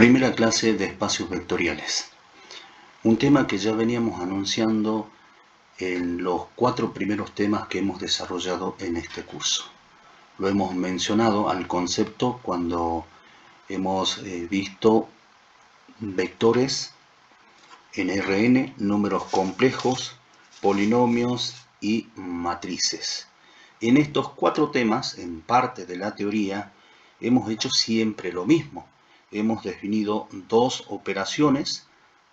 Primera clase de espacios vectoriales. Un tema que ya veníamos anunciando en los 4 primeros temas que hemos desarrollado en este curso. Lo hemos mencionado al concepto cuando hemos visto vectores en Rn, números complejos, polinomios y matrices. En estos 4 temas, en parte de la teoría, hemos hecho siempre lo mismo. Hemos definido 2 operaciones,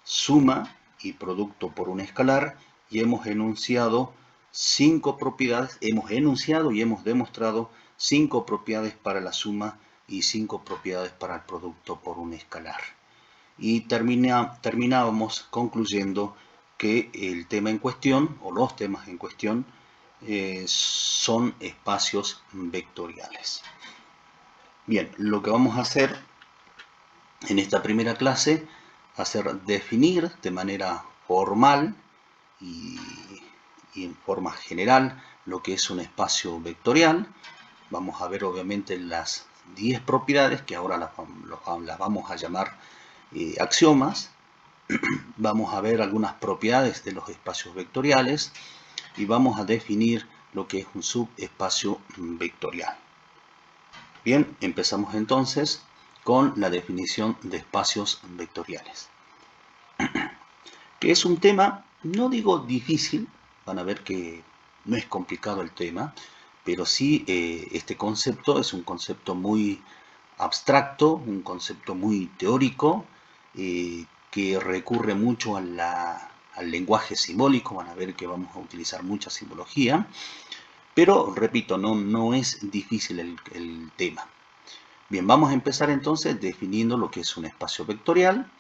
suma y producto por un escalar, y hemos enunciado 5 propiedades, hemos enunciado y hemos demostrado 5 propiedades para la suma y 5 propiedades para el producto por un escalar. Y terminábamos concluyendo que el tema en cuestión, o los temas en cuestión, son espacios vectoriales. Bien, lo que vamos a hacer en esta primera clase va a ser definir de manera formal y en forma general lo que es un espacio vectorial. Vamos a ver obviamente las 10 propiedades que ahora las vamos a llamar axiomas. Vamos a ver algunas propiedades de los espacios vectoriales y vamos a definir lo que es un subespacio vectorial. Bien, empezamos entonces con la definición de espacios vectoriales, que es un tema, no digo difícil, van a ver que no es complicado el tema, pero sí este concepto es un concepto muy abstracto, un concepto muy teórico, que recurre mucho al lenguaje simbólico. Van a ver que vamos a utilizar mucha simbología, pero repito, no es difícil el tema. Bien, vamos a empezar entonces definiendo lo que es un espacio vectorial,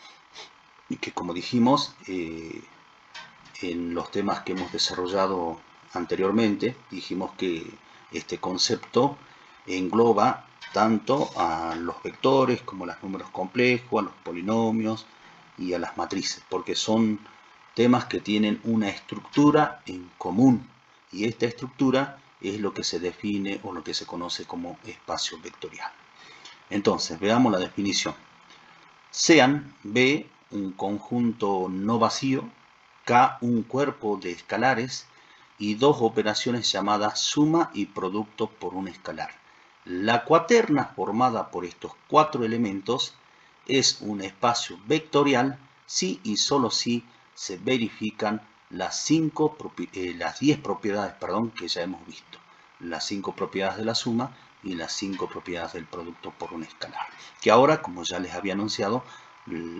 y que, como dijimos en los temas que hemos desarrollado anteriormente, dijimos que este concepto engloba tanto a los vectores como a los números complejos, a los polinomios y a las matrices, porque son temas que tienen una estructura en común, y esta estructura es lo que se define o lo que se conoce como espacio vectorial. Entonces, veamos la definición. Sean B un conjunto no vacío, K un cuerpo de escalares y 2 operaciones llamadas suma y producto por un escalar. La cuaterna formada por estos 4 elementos es un espacio vectorial si y solo si se verifican las 10 propiedades que ya hemos visto. Las 5 propiedades de la suma y las 5 propiedades del producto por un escalar. Que ahora, como ya les había anunciado,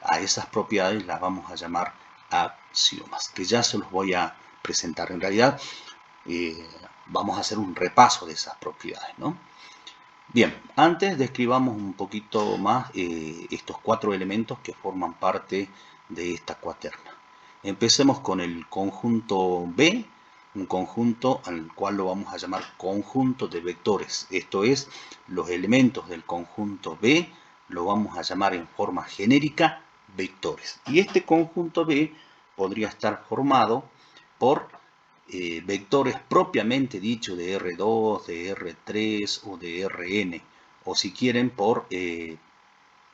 a esas propiedades las vamos a llamar axiomas, que ya se los voy a presentar. En realidad, vamos a hacer un repaso de esas propiedades, ¿no? Bien, antes describamos un poquito más estos 4 elementos que forman parte de esta cuaterna. Empecemos con el conjunto B, un conjunto al cual lo vamos a llamar conjunto de vectores. Esto es, los elementos del conjunto B lo vamos a llamar en forma genérica vectores. Y este conjunto B podría estar formado por vectores propiamente dicho de R2, de R3 o de Rn, o si quieren por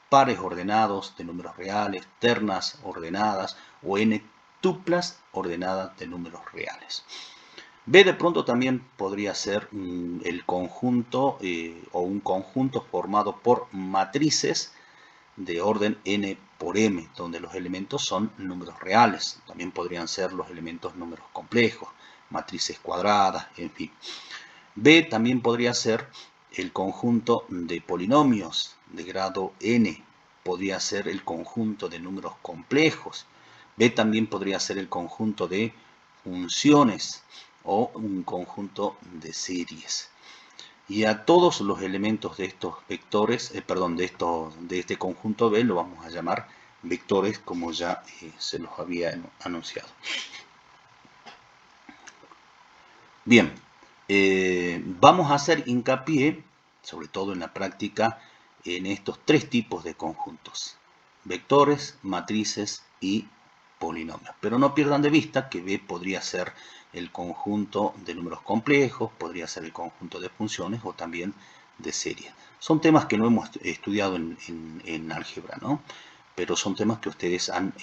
pares ordenados de números reales, ternas ordenadas o n tuplas ordenadas de números reales. B de pronto también podría ser el conjunto o un conjunto formado por matrices de orden n por m, donde los elementos son números reales. También podrían ser los elementos números complejos, matrices cuadradas, en fin. B también podría ser el conjunto de polinomios de grado n, podría ser el conjunto de números complejos. B también podría ser el conjunto de funciones o un conjunto de series. Y a todos los elementos de estos vectores, de este conjunto B, lo vamos a llamar vectores, como ya se los había anunciado. Bien, vamos a hacer hincapié, sobre todo en la práctica, en estos 3 tipos de conjuntos: vectores, matrices y polinomios. Pero no pierdan de vista que B podría ser el conjunto de números complejos, podría ser el conjunto de funciones o también de serie. Son temas que no hemos estudiado en álgebra, ¿no? Pero son temas que ustedes han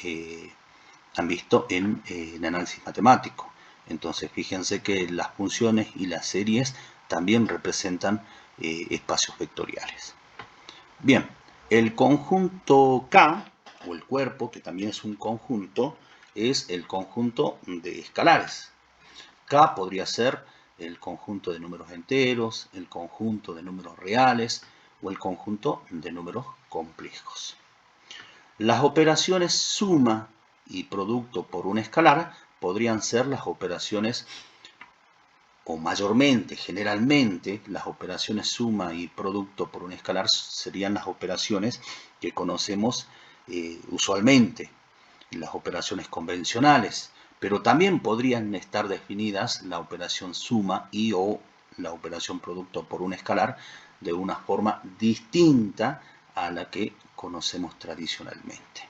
visto en análisis matemático. Entonces fíjense que las funciones y las series también representan espacios vectoriales. Bien, el conjunto K, o el cuerpo, que también es un conjunto, es el conjunto de escalares. K podría ser el conjunto de números enteros, el conjunto de números reales o el conjunto de números complejos. Las operaciones suma y producto por un escalar podrían ser las operaciones, o mayormente, generalmente, las operaciones suma y producto por un escalar serían las operaciones que conocemos usualmente, las operaciones convencionales, pero también podrían estar definidas la operación suma y o la operación producto por un escalar de una forma distinta a la que conocemos tradicionalmente.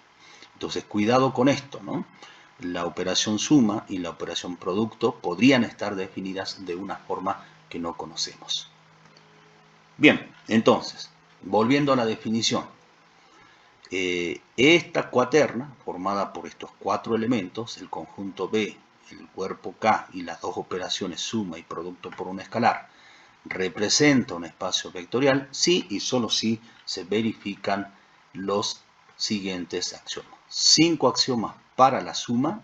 Entonces, cuidado con esto, ¿no? La operación suma y la operación producto podrían estar definidas de una forma que no conocemos. Bien, entonces, volviendo a la definición. Esta cuaterna, formada por estos cuatro elementos, el conjunto B, el cuerpo K y las dos operaciones suma y producto por un escalar, representa un espacio vectorial si y solo si se verifican los siguientes axiomas. 5 axiomas para la suma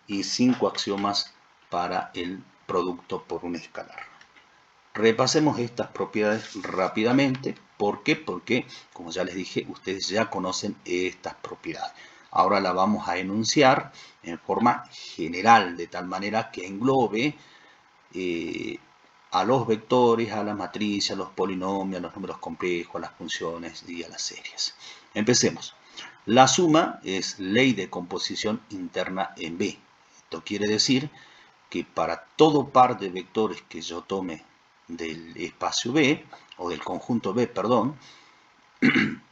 y 5 axiomas para el producto por un escalar. Repasemos estas propiedades rápidamente. ¿Por qué? Porque, como ya les dije, ustedes ya conocen estas propiedades. Ahora la vamos a enunciar en forma general, de tal manera que englobe a los vectores, a la matriz, a los polinomios, a los números complejos, a las funciones y a las series. Empecemos. La suma es ley de composición interna en B. Esto quiere decir que para todo par de vectores que yo tome del espacio B, o del conjunto B, perdón,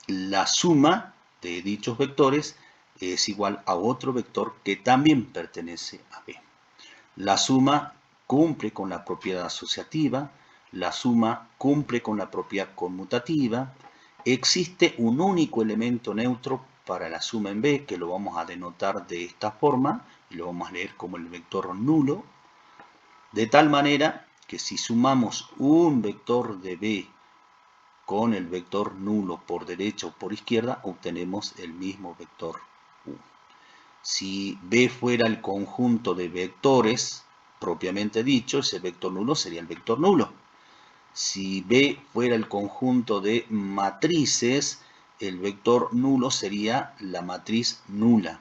la suma de dichos vectores es igual a otro vector que también pertenece a B. La suma cumple con la propiedad asociativa, la suma cumple con la propiedad conmutativa, existe un único elemento neutro para la suma en B, que lo vamos a denotar de esta forma, y lo vamos a leer como el vector nulo, de tal manera que si sumamos un vector de B con el vector nulo por derecha o por izquierda, obtenemos el mismo vector U. Si B fuera el conjunto de vectores, propiamente dicho, ese vector nulo sería el vector nulo. Si B fuera el conjunto de matrices, el vector nulo sería la matriz nula.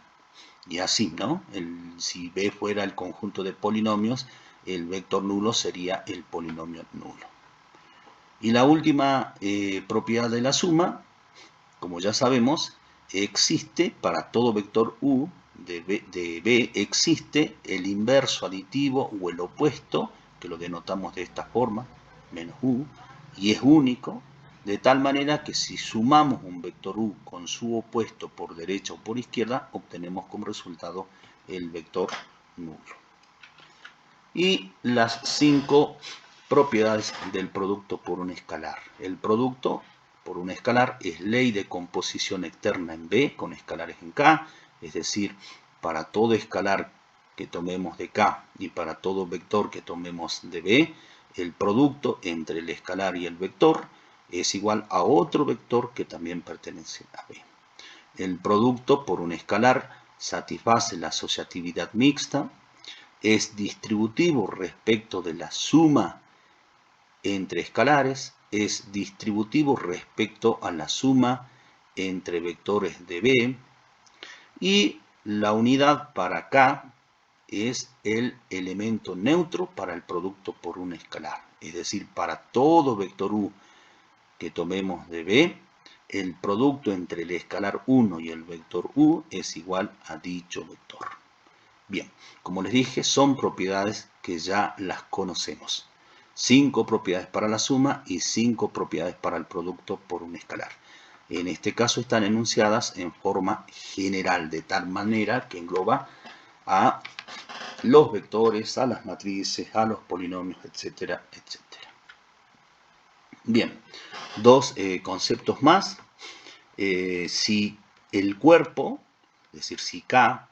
Y así, ¿no? Si B fuera el conjunto de polinomios, el vector nulo sería el polinomio nulo. Y la última propiedad de la suma, como ya sabemos, existe para todo vector U de B, existe el inverso aditivo o el opuesto, que lo denotamos de esta forma, menos U, y es único, de tal manera que si sumamos un vector U con su opuesto por derecha o por izquierda, obtenemos como resultado el vector nulo. Y las 5 propiedades del producto por un escalar. El producto por un escalar es ley de composición externa en B con escalares en K, es decir, para todo escalar que tomemos de K y para todo vector que tomemos de B, el producto entre el escalar y el vector es igual a otro vector que también pertenece a B. El producto por un escalar satisface la asociatividad mixta, es distributivo respecto de la suma entre escalares, es distributivo respecto a la suma entre vectores de B, y la unidad para K es el elemento neutro para el producto por un escalar. Es decir, para todo vector U que tomemos de B, el producto entre el escalar 1 y el vector U es igual a dicho vector. Bien, como les dije, son propiedades que ya las conocemos. 5 propiedades para la suma y 5 propiedades para el producto por un escalar. En este caso están enunciadas en forma general, de tal manera que engloba a los vectores, a las matrices, a los polinomios, etcétera, etcétera. Bien, dos conceptos más. Si el cuerpo, es decir, si K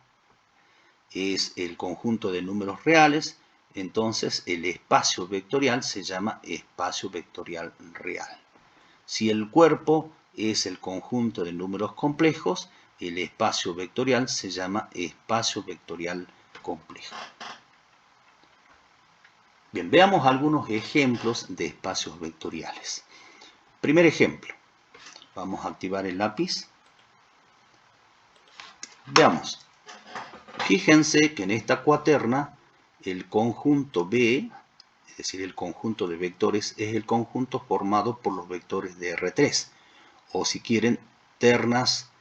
es el conjunto de números reales, entonces el espacio vectorial se llama espacio vectorial real. Si el cuerpo es el conjunto de números complejos, el espacio vectorial se llama espacio vectorial complejo. Bien, veamos algunos ejemplos de espacios vectoriales. Primer ejemplo. Vamos a activar el lápiz. Veamos. Fíjense que en esta cuaterna el conjunto B, es decir, el conjunto de vectores, es el conjunto formado por los vectores de R3, o si quieren, ternas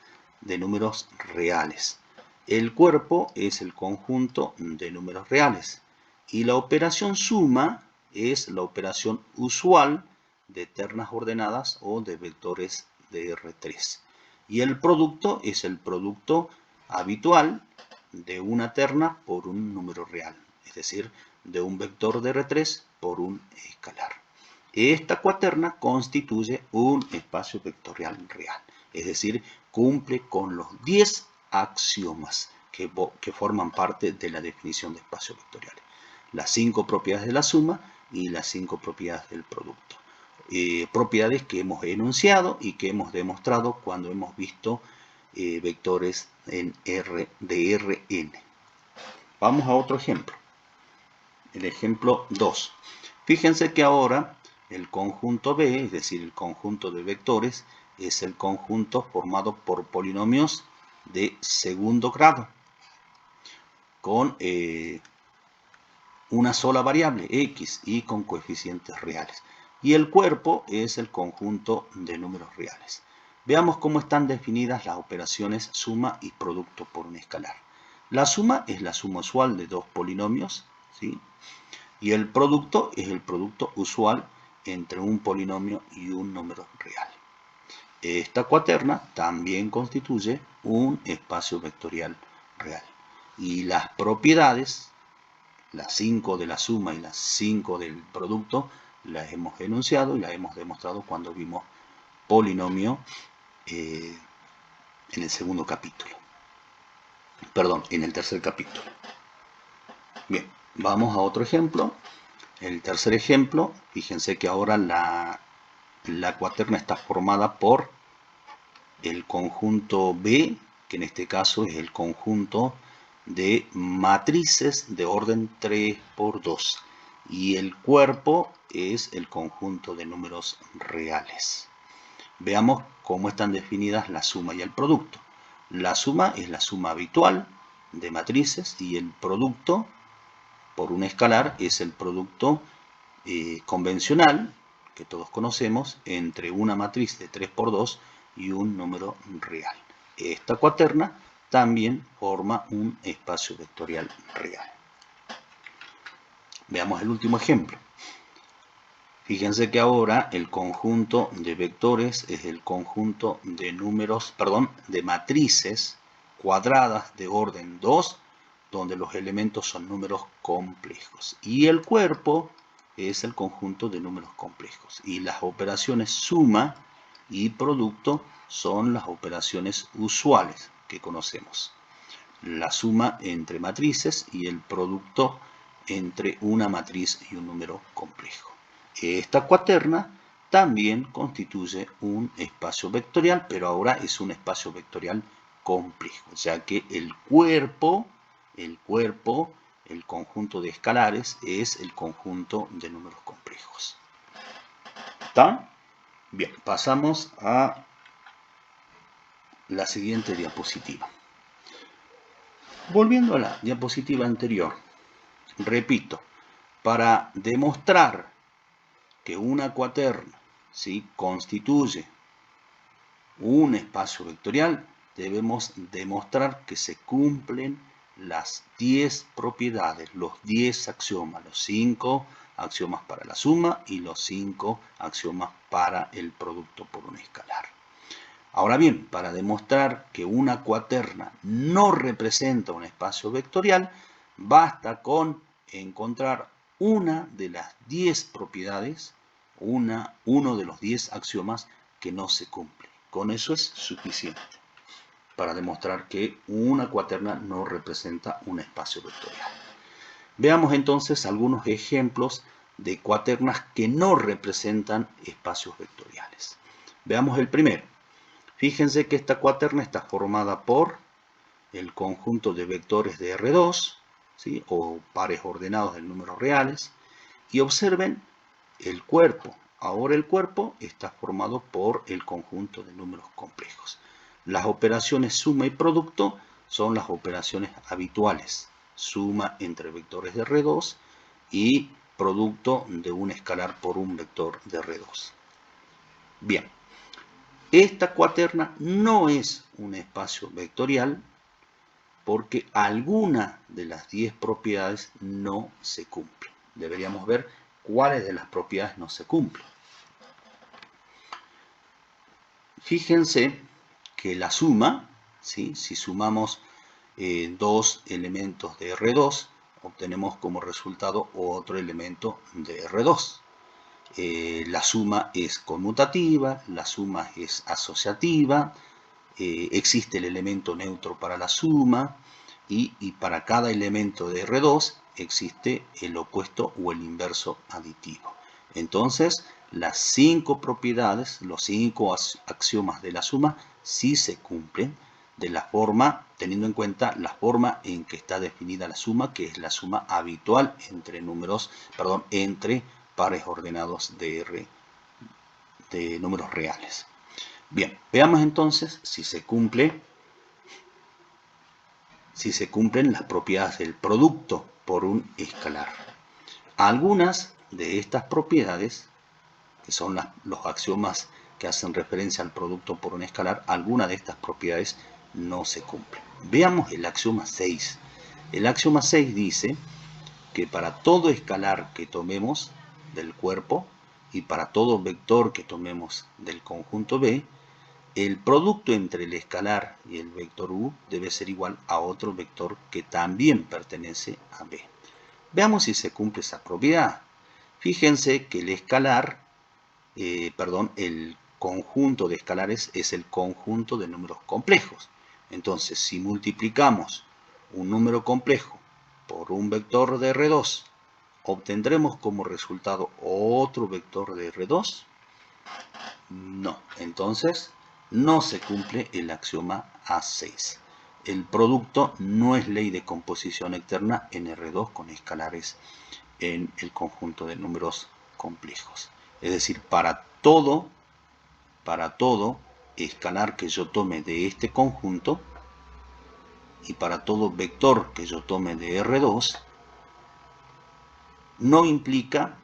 de números reales. El cuerpo es el conjunto de números reales y la operación suma es la operación usual de ternas ordenadas o de vectores de R3. Y el producto es el producto habitual de una terna por un número real, es decir, de un vector de R3 por un escalar. Esta cuaterna constituye un espacio vectorial real, es decir, cumple con los 10 axiomas que forman parte de la definición de espacios vectoriales. Las 5 propiedades de la suma y las 5 propiedades del producto. Propiedades que hemos enunciado y que hemos demostrado cuando hemos visto vectores en R de Rn. Vamos a otro ejemplo. El ejemplo 2. Fíjense que ahora el conjunto B, es decir, el conjunto de vectores, es el conjunto formado por polinomios de segundo grado con una sola variable, x, y con coeficientes reales. Y el cuerpo es el conjunto de números reales. Veamos cómo están definidas las operaciones suma y producto por un escalar. La suma es la suma usual de dos polinomios, ¿sí? Y el producto es el producto usual entre un polinomio y un número real. Esta cuaterna también constituye un espacio vectorial real. Y las propiedades, las 5 de la suma y las 5 del producto, las hemos enunciado y las hemos demostrado cuando vimos polinomio en el segundo capítulo. Perdón, en el tercer capítulo. Bien, vamos a otro ejemplo. El tercer ejemplo, fíjense que ahora la cuaterna está formada por el conjunto B, que en este caso es el conjunto de matrices de orden 3 por 2. Y el cuerpo es el conjunto de números reales. Veamos cómo están definidas la suma y el producto. La suma es la suma habitual de matrices y el producto por un escalar es el producto convencional que todos conocemos entre una matriz de 3 por 2 y un número real. Esta cuaterna también forma un espacio vectorial real. Veamos el último ejemplo. Fíjense que ahora el conjunto de vectores es el conjunto de de matrices cuadradas de orden 2, donde los elementos son números complejos. Y el cuerpo es el conjunto de números complejos. Y las operaciones suma y producto son las operaciones usuales que conocemos. La suma entre matrices y el producto entre una matriz y un número complejo. Esta cuaterna también constituye un espacio vectorial, pero ahora es un espacio vectorial complejo, ya que el cuerpo, el conjunto de escalares, es el conjunto de números complejos. ¿Está? Bien, pasamos a la siguiente diapositiva. Volviendo a la diapositiva anterior, repito, para demostrar que una cuaterna, ¿sí?, constituye un espacio vectorial, debemos demostrar que se cumplen las 10 propiedades, los 10 axiomas, los 5 axiomas para la suma y los 5 axiomas para el producto por un escalar. Ahora bien, para demostrar que una cuaterna no representa un espacio vectorial, basta con encontrar una de las 10 propiedades uno de los 10 axiomas que no se cumple. Con eso es suficiente para demostrar que una cuaterna no representa un espacio vectorial. Veamos entonces algunos ejemplos de cuaternas que no representan espacios vectoriales. Veamos el primero. Fíjense que esta cuaterna está formada por el conjunto de vectores de R2, ¿sí? O pares ordenados de números reales. Y observen el cuerpo. Ahora el cuerpo está formado por el conjunto de números complejos. Las operaciones suma y producto son las operaciones habituales. Suma entre vectores de R2 y producto de un escalar por un vector de R2. Bien, esta cuaterna no es un espacio vectorial porque alguna de las 10 propiedades no se cumple. Deberíamos ver cuáles de las propiedades no se cumplen. Fíjense que la suma, ¿sí? Si sumamos dos elementos de R2, obtenemos como resultado otro elemento de R2. La suma es conmutativa, la suma es asociativa, existe el elemento neutro para la suma y para cada elemento de R2 existe el opuesto o el inverso aditivo. Entonces, las 5 propiedades, los 5 axiomas de la suma, sí se cumplen de la forma, teniendo en cuenta la forma en que está definida la suma, que es la suma habitual entre entre pares ordenados de números reales. Bien, veamos entonces si se cumplen las propiedades del producto por un escalar. Algunas de estas propiedades, que son los axiomas que hacen referencia al producto por un escalar, algunas de estas propiedades no se cumplen. Veamos el axioma 6. El axioma 6 dice que para todo escalar que tomemos del cuerpo y para todo vector que tomemos del conjunto B, el producto entre el escalar y el vector U debe ser igual a otro vector que también pertenece a B. Veamos si se cumple esa propiedad. Fíjense que el escalar, el conjunto de escalares es el conjunto de números complejos. Entonces, si multiplicamos un número complejo por un vector de R2, ¿obtendremos como resultado otro vector de R2? No. Entonces, no se cumple el axioma A6. El producto no es ley de composición externa en R2 con escalares en el conjunto de números complejos. Es decir, para todo escalar que yo tome de este conjunto y para todo vector que yo tome de R2, no implica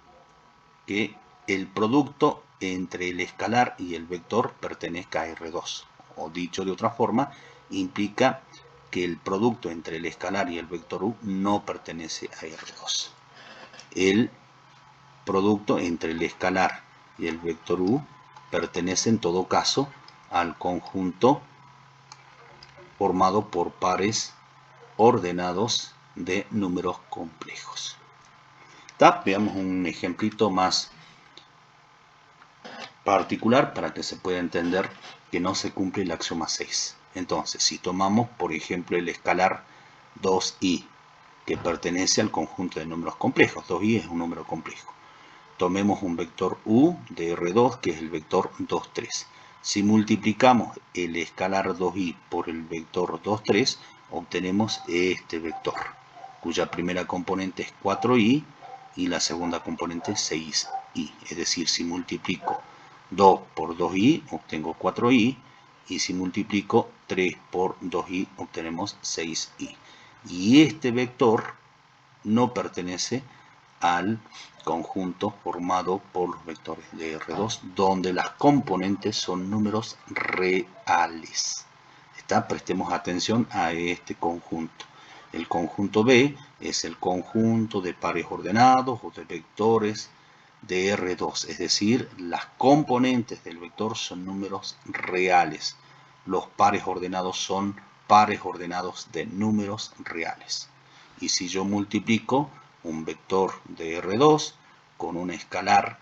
que el producto entre el escalar y el vector pertenezca a R2. O dicho de otra forma, implica que el producto entre el escalar y el vector U no pertenece a R2. El producto entre el escalar y el vector U pertenece en todo caso al conjunto formado por pares ordenados de números complejos. Veamos un ejemplito más particular para que se pueda entender que no se cumple el axioma 6. Entonces, si tomamos, por ejemplo, el escalar 2i, que pertenece al conjunto de números complejos, 2i es un número complejo. Tomemos un vector u de R2, que es el vector 2, 3. Si multiplicamos el escalar 2i por el vector 2, 3, obtenemos este vector, cuya primera componente es 4i y la segunda componente es 6i. Es decir, si multiplico 2 por 2i, obtengo 4i, y si multiplico 3 por 2i, obtenemos 6i. Y este vector no pertenece al conjunto formado por los vectores de R2, donde las componentes son números reales. Prestemos atención a este conjunto. El conjunto B es el conjunto de pares ordenados o de vectores de R2, es decir, las componentes del vector son números reales. Los pares ordenados son pares ordenados de números reales. Y si yo multiplico un vector de R2 con un escalar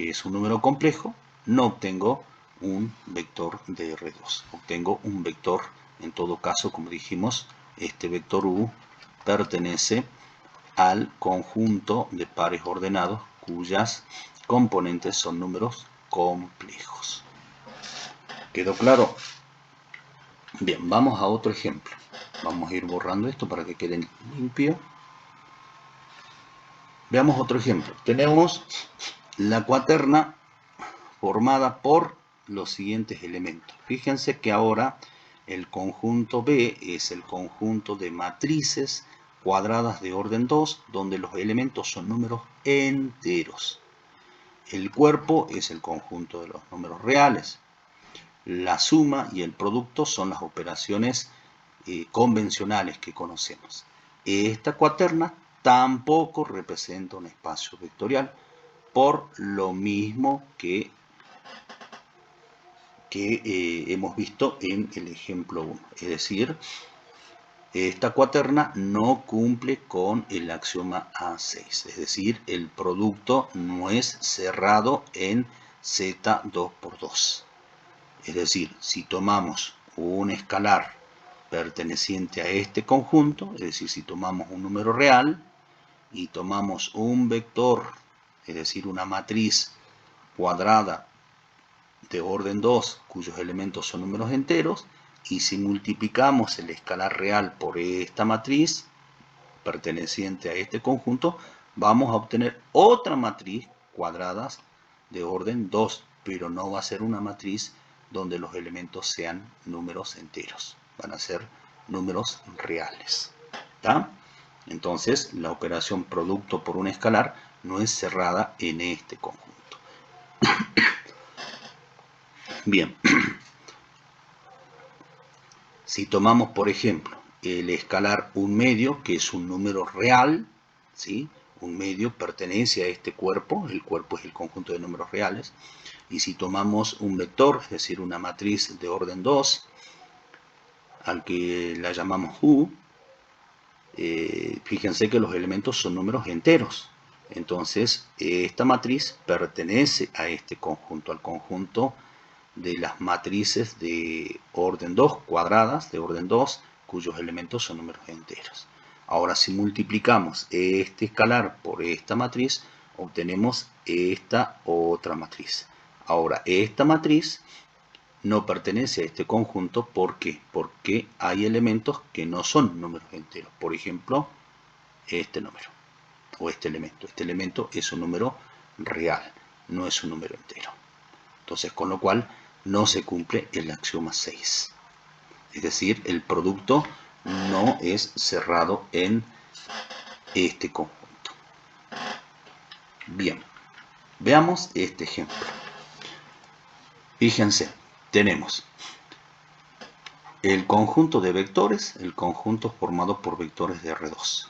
que es un número complejo, no obtengo un vector de R2. Obtengo un vector, en todo caso, como dijimos, este vector U pertenece al conjunto de pares ordenados cuyas componentes son números complejos. ¿Quedó claro? Bien, vamos a otro ejemplo. Vamos a ir borrando esto para que quede limpio. Veamos otro ejemplo. Tenemos la cuaterna formada por los siguientes elementos. Fíjense que ahora el conjunto B es el conjunto de matrices cuadradas de orden 2, donde los elementos son números enteros. El cuerpo es el conjunto de los números reales. La suma y el producto son las operaciones convencionales que conocemos. Esta cuaterna tampoco representa un espacio vectorial, por lo mismo que hemos visto en el ejemplo 1. Es decir, esta cuaterna no cumple con el axioma A6. Es decir, el producto no es cerrado en Z2 por 2. Es decir, si tomamos un escalar perteneciente a este conjunto, es decir, si tomamos un número real y tomamos un vector, es decir, una matriz cuadrada de orden 2 cuyos elementos son números enteros, y si multiplicamos el escalar real por esta matriz perteneciente a este conjunto, vamos a obtener otra matriz cuadradas de orden 2, pero no va a ser una matriz donde los elementos sean números enteros, van a ser números reales. ¿Está? Entonces, la operación producto por un escalar no es cerrada en este conjunto. Bien, si tomamos, por ejemplo, el escalar un medio, que es un número real, ¿sí? Un medio pertenece a este cuerpo, el cuerpo es el conjunto de números reales, y si tomamos un vector, es decir, una matriz de orden 2, al que la llamamos U, fíjense que los elementos son números enteros. Entonces, esta matriz pertenece a este conjunto, al conjunto de las matrices de orden 2, cuadradas de orden 2, cuyos elementos son números enteros. Ahora, si multiplicamos este escalar por esta matriz, obtenemos esta otra matriz. Ahora, esta matriz no pertenece a este conjunto. ¿Por qué? Porque hay elementos que no son números enteros. Por ejemplo, este número o este elemento. Este elemento es un número real, no es un número entero. Entonces, con lo cual, no se cumple el axioma 6. Es decir, el producto no es cerrado en este conjunto. Bien, veamos este ejemplo. Fíjense, tenemos el conjunto de vectores, el conjunto formado por vectores de R2.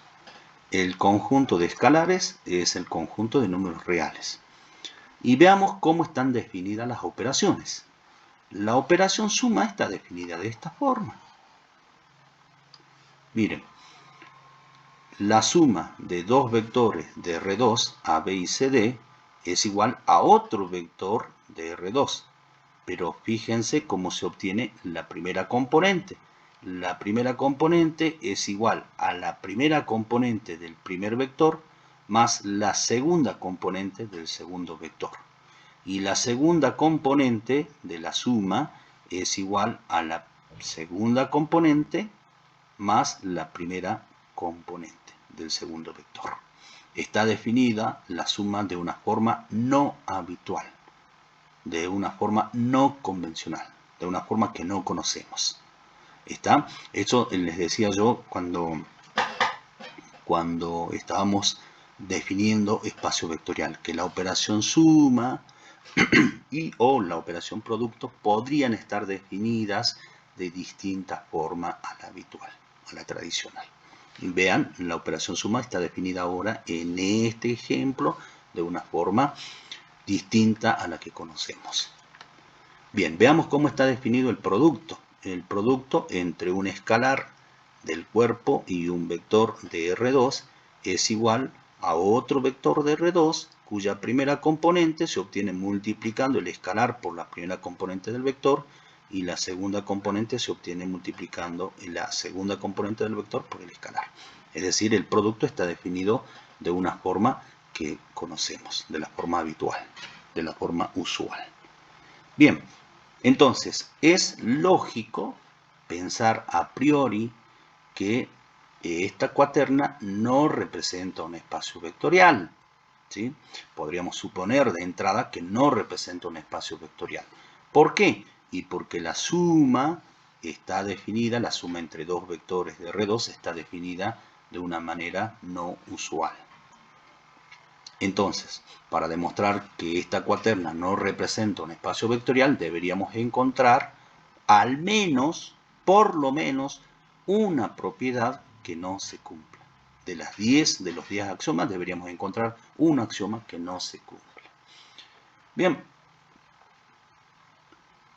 El conjunto de escalares es el conjunto de números reales. Y veamos cómo están definidas las operaciones. La operación suma está definida de esta forma. Miren, la suma de dos vectores de R2, AB y CD, es igual a otro vector de R2. Pero fíjense cómo se obtiene la primera componente. La primera componente es igual a la primera componente del primer vector más la segunda componente del segundo vector. Y la segunda componente de la suma es igual a la segunda componente más la primera componente del segundo vector. Está definida la suma de una forma no habitual, de una forma no convencional, de una forma que no conocemos. ¿Está? Eso les decía yo cuando estábamos definiendo espacio vectorial, que la operación suma y o la operación producto podrían estar definidas de distinta forma a la habitual, a la tradicional. Y vean, la operación suma está definida ahora en este ejemplo de una forma distinta a la que conocemos. Bien, veamos cómo está definido el producto. El producto entre un escalar del cuerpo y un vector de R2 es igual a otro vector de R2 cuya primera componente se obtiene multiplicando el escalar por la primera componente del vector, y la segunda componente se obtiene multiplicando la segunda componente del vector por el escalar. Es decir, el producto está definido de una forma que conocemos, de la forma habitual, de la forma usual. Bien, entonces es lógico pensar a priori que esta cuaterna no representa un espacio vectorial, ¿sí? Podríamos suponer de entrada que no representa un espacio vectorial. ¿Por qué? Y porque la suma está definida, la suma entre dos vectores de R2 está definida de una manera no usual. Entonces, para demostrar que esta cuaterna no representa un espacio vectorial, deberíamos encontrar al menos, por lo menos, una propiedad que no se cumpla. De los 10 axiomas deberíamos encontrar un axioma que no se cumple. Bien,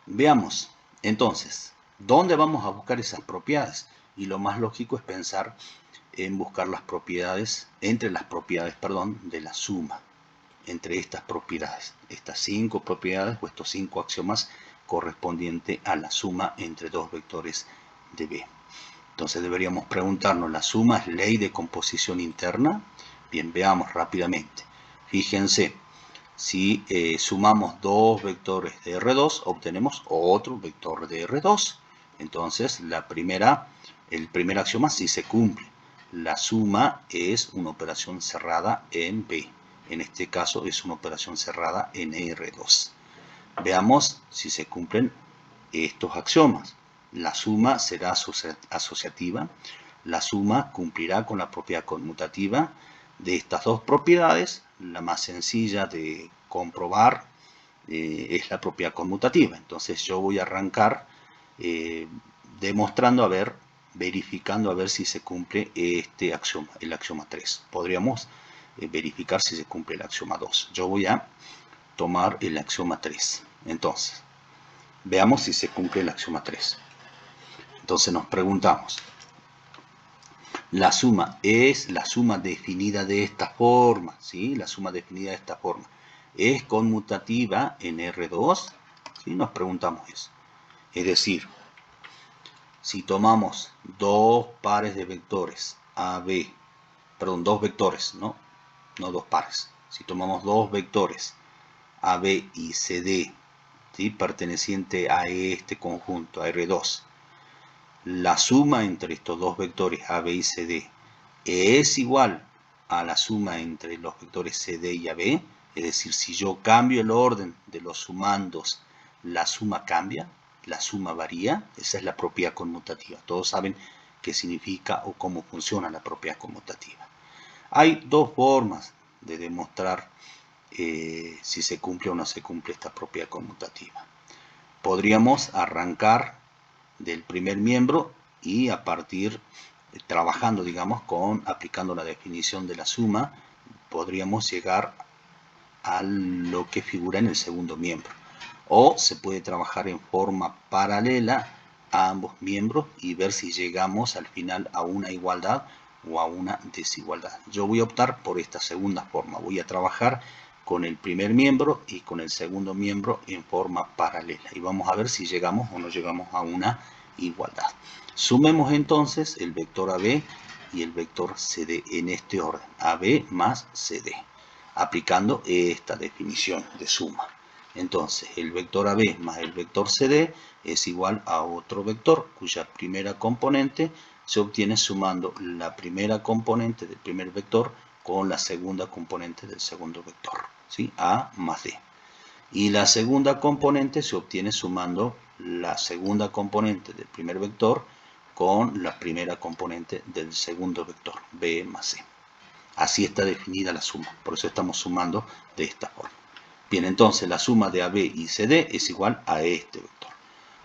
veamos entonces, ¿dónde vamos a buscar esas propiedades? Y lo más lógico es pensar en buscar las propiedades, entre las propiedades, de la suma, entre estas propiedades, estas 5 propiedades o estos 5 axiomas correspondiente a la suma entre dos vectores de B. Entonces deberíamos preguntarnos, ¿la suma es ley de composición interna? Bien, veamos rápidamente. Fíjense, si sumamos dos vectores de R2, obtenemos otro vector de R2. Entonces, el primer axioma sí se cumple. La suma es una operación cerrada en B. En este caso es una operación cerrada en R2. Veamos si se cumplen estos axiomas. La suma será asociativa. La suma cumplirá con la propiedad conmutativa. De estas dos propiedades, la más sencilla de comprobar es la propiedad conmutativa. Entonces yo voy a arrancar verificando a ver si se cumple este axioma, el axioma 3. Podríamos verificar si se cumple el axioma 2. Yo voy a tomar el axioma 3. Entonces, veamos si se cumple el axioma 3. Entonces nos preguntamos, la suma es la suma definida de esta forma, ¿sí? La suma definida de esta forma. ¿Es conmutativa en R2? ¿Sí? Nos preguntamos eso. Es decir, si tomamos dos pares de vectores AB, dos vectores, no dos pares. Si tomamos dos vectores AB y CD, ¿sí? Perteneciente a este conjunto, a R2, la suma entre estos dos vectores AB y CD es igual a la suma entre los vectores CD y AB, es decir, si yo cambio el orden de los sumandos, la suma cambia, la suma varía. Esa es la propiedad conmutativa. Todos saben qué significa o cómo funciona la propiedad conmutativa. Hay dos formas de demostrar si se cumple o no se cumple esta propiedad conmutativa. Podríamos arrancar del primer miembro y a partir, trabajando, aplicando la definición de la suma, podríamos llegar a lo que figura en el segundo miembro. O se puede trabajar en forma paralela a ambos miembros y ver si llegamos al final a una igualdad o a una desigualdad. Yo voy a optar por esta segunda forma. Voy a trabajar con el primer miembro y con el segundo miembro en forma paralela. Y vamos a ver si llegamos o no llegamos a una igualdad. Sumemos entonces el vector AB y el vector CD en este orden. AB más CD. Aplicando esta definición de suma. Entonces, el vector AB más el vector CD es igual a otro vector cuya primera componente se obtiene sumando la primera componente del primer vector con la segunda componente del segundo vector, ¿sí? A más D. Y la segunda componente se obtiene sumando la segunda componente del primer vector con la primera componente del segundo vector, B más C. Así está definida la suma, por eso estamos sumando de esta forma. Bien, entonces la suma de AB y CD es igual a este vector.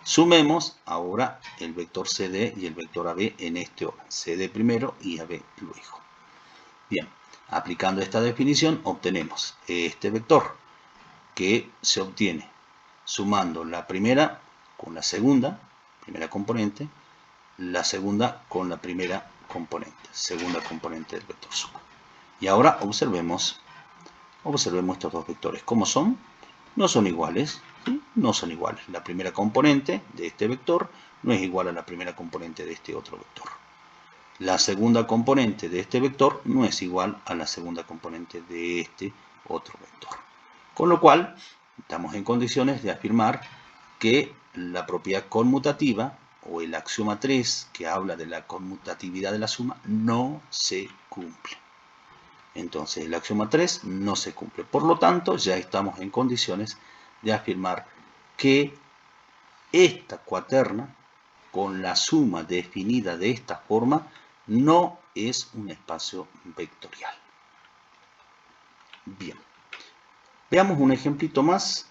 Sumemos ahora el vector CD y el vector AB en este orden, CD primero y AB luego. Bien, aplicando esta definición obtenemos este vector que se obtiene sumando la primera con la segunda componente, la segunda con la primera componente, segunda componente del vector suma. Y ahora observemos Observemos estos dos vectores. ¿Cómo son? No son iguales, ¿sí? No son iguales. La primera componente de este vector no es igual a la primera componente de este otro vector. La segunda componente de este vector no es igual a la segunda componente de este otro vector. Con lo cual, estamos en condiciones de afirmar que la propiedad conmutativa o el axioma 3 que habla de la conmutatividad de la suma no se cumple. Entonces el axioma 3 no se cumple. Por lo tanto, ya estamos en condiciones de afirmar que esta cuaterna, con la suma definida de esta forma, no es un espacio vectorial. Bien, veamos un ejemplito más,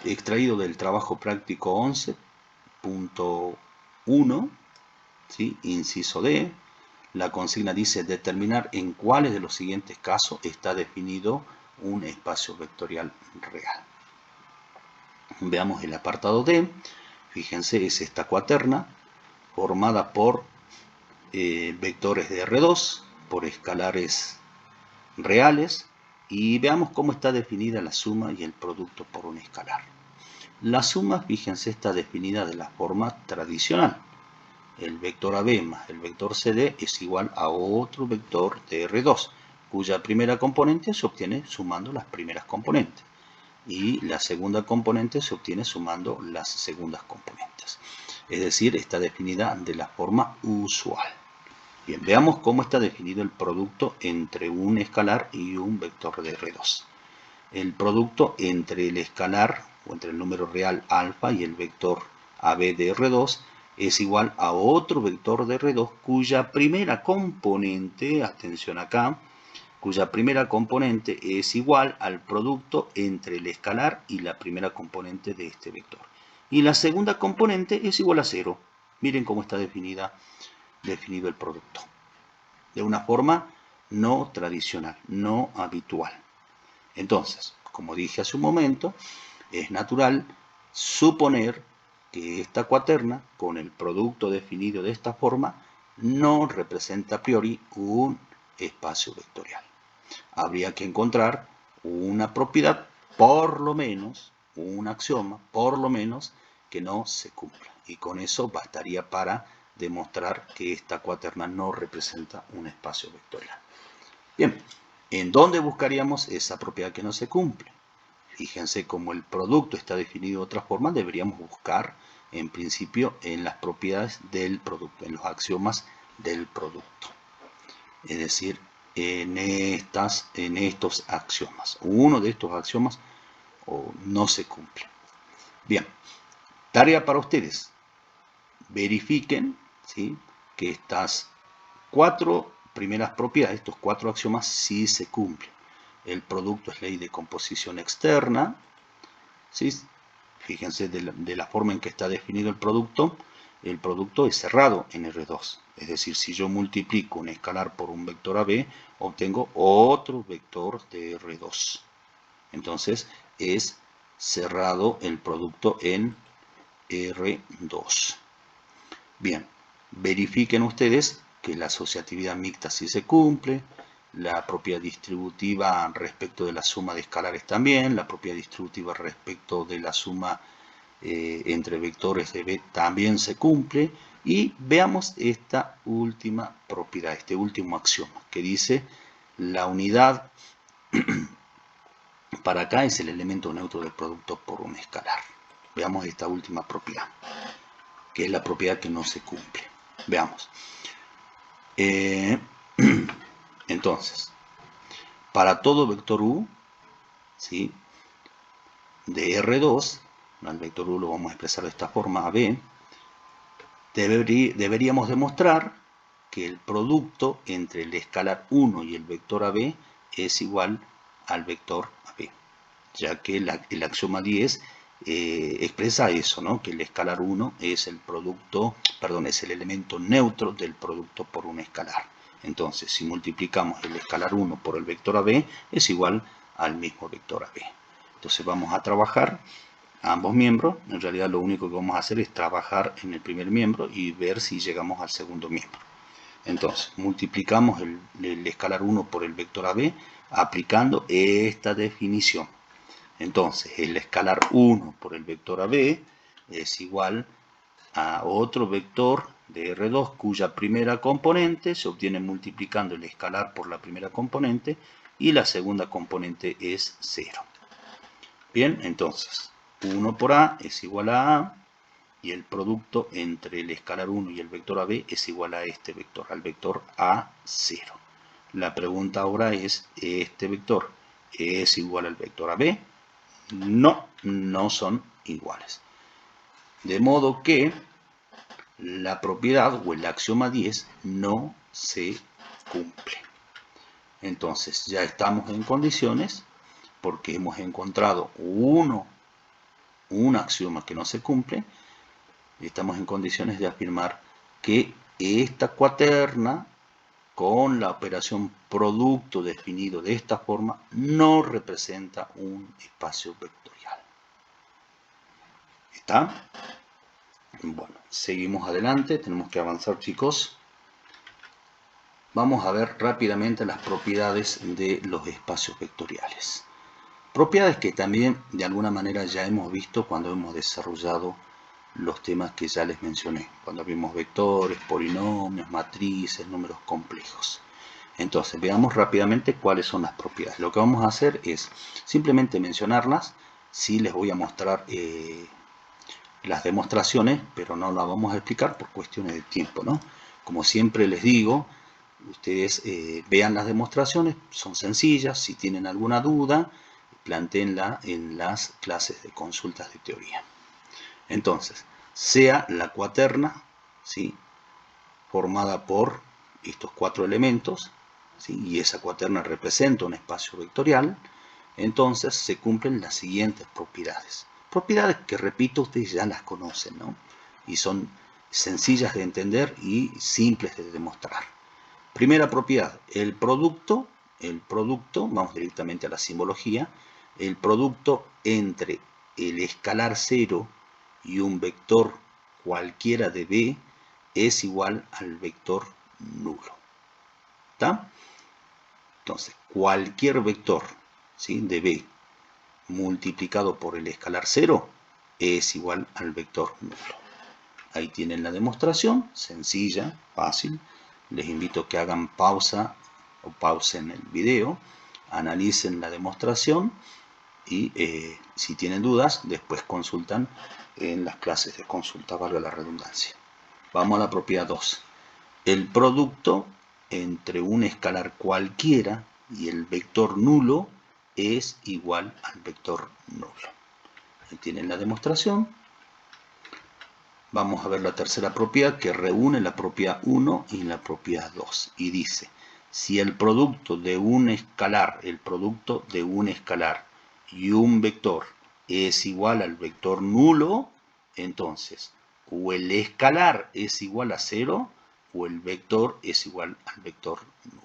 extraído del trabajo práctico 11.1, ¿sí? Inciso D. La consigna dice determinar en cuáles de los siguientes casos está definido un espacio vectorial real. Veamos el apartado D. Fíjense, es esta cuaterna formada por vectores de R2, por escalares reales, y veamos cómo está definida la suma y el producto por un escalar. La suma, fíjense, está definida de la forma tradicional. El vector AB más el vector CD es igual a otro vector de R2, cuya primera componente se obtiene sumando las primeras componentes. Y la segunda componente se obtiene sumando las segundas componentes. Es decir, está definida de la forma usual. Bien, veamos cómo está definido el producto entre un escalar y un vector de R2. El producto entre el escalar, o entre el número real alfa y el vector AB de R2, es igual a otro vector de R2 cuya primera componente, atención acá, cuya primera componente es igual al producto entre el escalar y la primera componente de este vector. Y la segunda componente es igual a 0. Miren cómo está definido el producto. De una forma no tradicional, no habitual. Entonces, como dije hace un momento, es natural suponer que esta cuaterna, con el producto definido de esta forma, no representa a priori un espacio vectorial. Habría que encontrar una propiedad, por lo menos, un axioma, por lo menos, que no se cumpla. Y con eso bastaría para demostrar que esta cuaterna no representa un espacio vectorial. Bien, ¿en dónde buscaríamos esa propiedad que no se cumple? Fíjense, como el producto está definido de otra forma, deberíamos buscar, en principio, en las propiedades del producto, en los axiomas del producto. Es decir, en estos axiomas. Uno de estos axiomas no se cumple. Bien, tarea para ustedes. Verifiquen, ¿sí?, que estas cuatro primeras propiedades, estos cuatro axiomas, sí se cumplen. El producto es ley de composición externa, ¿sí? Fíjense de la forma en que está definido el producto es cerrado en R2. Es decir, si yo multiplico un escalar por un vector AB, obtengo otro vector de R2. Entonces, es cerrado el producto en R2. Bien, verifiquen ustedes que la asociatividad mixta sí se cumple, la propiedad distributiva respecto de la suma de escalares también, la propiedad distributiva respecto de la suma entre vectores de B también se cumple, y veamos esta última propiedad, este último axioma, que dice la unidad para acá es el elemento neutro del producto por un escalar. Veamos esta última propiedad, que es la propiedad que no se cumple. Veamos. Entonces, para todo vector U, ¿sí?, de R2, el vector U lo vamos a expresar de esta forma, AB, deberíamos demostrar que el producto entre el escalar 1 y el vector AB es igual al vector AB, ya que el axioma 10 expresa eso, ¿no?, que el escalar 1 es es el elemento neutro del producto por un escalar. Entonces, si multiplicamos el escalar 1 por el vector AB, es igual al mismo vector AB. Entonces vamos a trabajar ambos miembros. En realidad lo único que vamos a hacer es trabajar en el primer miembro y ver si llegamos al segundo miembro. Entonces, multiplicamos el escalar 1 por el vector AB aplicando esta definición. Entonces, el escalar 1 por el vector AB es igual a otro vector de R2 cuya primera componente se obtiene multiplicando el escalar por la primera componente y la segunda componente es 0. Bien, entonces 1 por A es igual a A y el producto entre el escalar 1 y el vector AB es igual a este vector, al vector A0. La pregunta ahora es, ¿este vector es igual al vector AB? No, no son iguales. De modo que la propiedad o el axioma 10 no se cumple. Entonces ya estamos en condiciones, porque hemos encontrado un axioma que no se cumple, estamos en condiciones de afirmar que esta cuaterna con la operación producto definido de esta forma no representa un espacio vectorial. ¿Está? Bueno, seguimos adelante, tenemos que avanzar, chicos. Vamos a ver rápidamente las propiedades de los espacios vectoriales. Propiedades que también de alguna manera ya hemos visto cuando hemos desarrollado los temas que ya les mencioné, cuando vimos vectores, polinomios, matrices, números complejos. Entonces, veamos rápidamente cuáles son las propiedades. Lo que vamos a hacer es simplemente mencionarlas. Sí les voy a mostrar las demostraciones, pero no las vamos a explicar por cuestiones de tiempo, ¿no? Como siempre les digo, ustedes vean las demostraciones, son sencillas. Si tienen alguna duda, plantéenla en las clases de consultas de teoría. Entonces, sea la cuaterna, ¿sí?, formada por estos 4 elementos, ¿sí?, y esa cuaterna representa un espacio vectorial, entonces se cumplen las siguientes propiedades. Propiedades que, repito, ustedes ya las conocen, ¿no? Y son sencillas de entender y simples de demostrar. Primera propiedad, el producto, vamos directamente a la simbología, el producto entre el escalar 0 y un vector cualquiera de B es igual al vector nulo. ¿Está? Entonces, cualquier vector, ¿sí?, de B multiplicado por el escalar 0 es igual al vector nulo. Ahí tienen la demostración, sencilla, fácil. Les invito a que hagan pausa o pausen el video, analicen la demostración y si tienen dudas, después consultan en las clases de consulta, valga la redundancia. Vamos a la propiedad 2. El producto entre un escalar cualquiera y el vector nulo es igual al vector nulo. Ahí tienen la demostración. Vamos a ver la tercera propiedad, que reúne la propiedad 1 y la propiedad 2. Y dice, si el producto de un escalar, y un vector es igual al vector nulo, entonces o el escalar es igual a 0 o el vector es igual al vector nulo.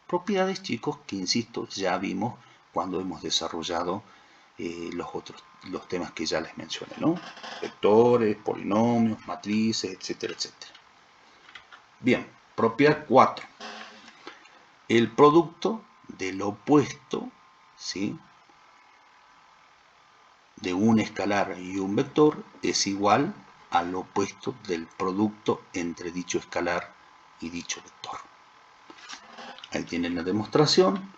Propiedades, chicos, que insisto, ya vimos cuando hemos desarrollado los temas que ya les mencioné, ¿no? Vectores, polinomios, matrices, etcétera, etcétera. Bien, propiedad 4. El producto del opuesto, ¿sí?, de un escalar y un vector es igual al opuesto del producto entre dicho escalar y dicho vector. Ahí tienen la demostración